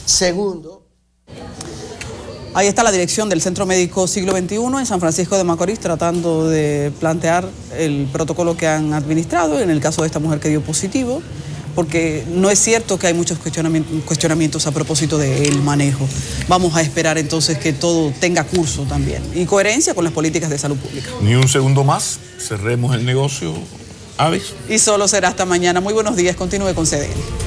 Segundo, ahí está la dirección del Centro Médico Siglo XXI en San Francisco de Macorís, tratando de plantear el protocolo que han administrado en el caso de esta mujer que dio positivo, porque no es cierto que hay muchos cuestionamientos a propósito del manejo. Vamos a esperar entonces que todo tenga curso también y coherencia con las políticas de salud pública. Ni un segundo más, cerremos el negocio, Aves. Y solo será hasta mañana. Muy buenos días, continúe con CDN.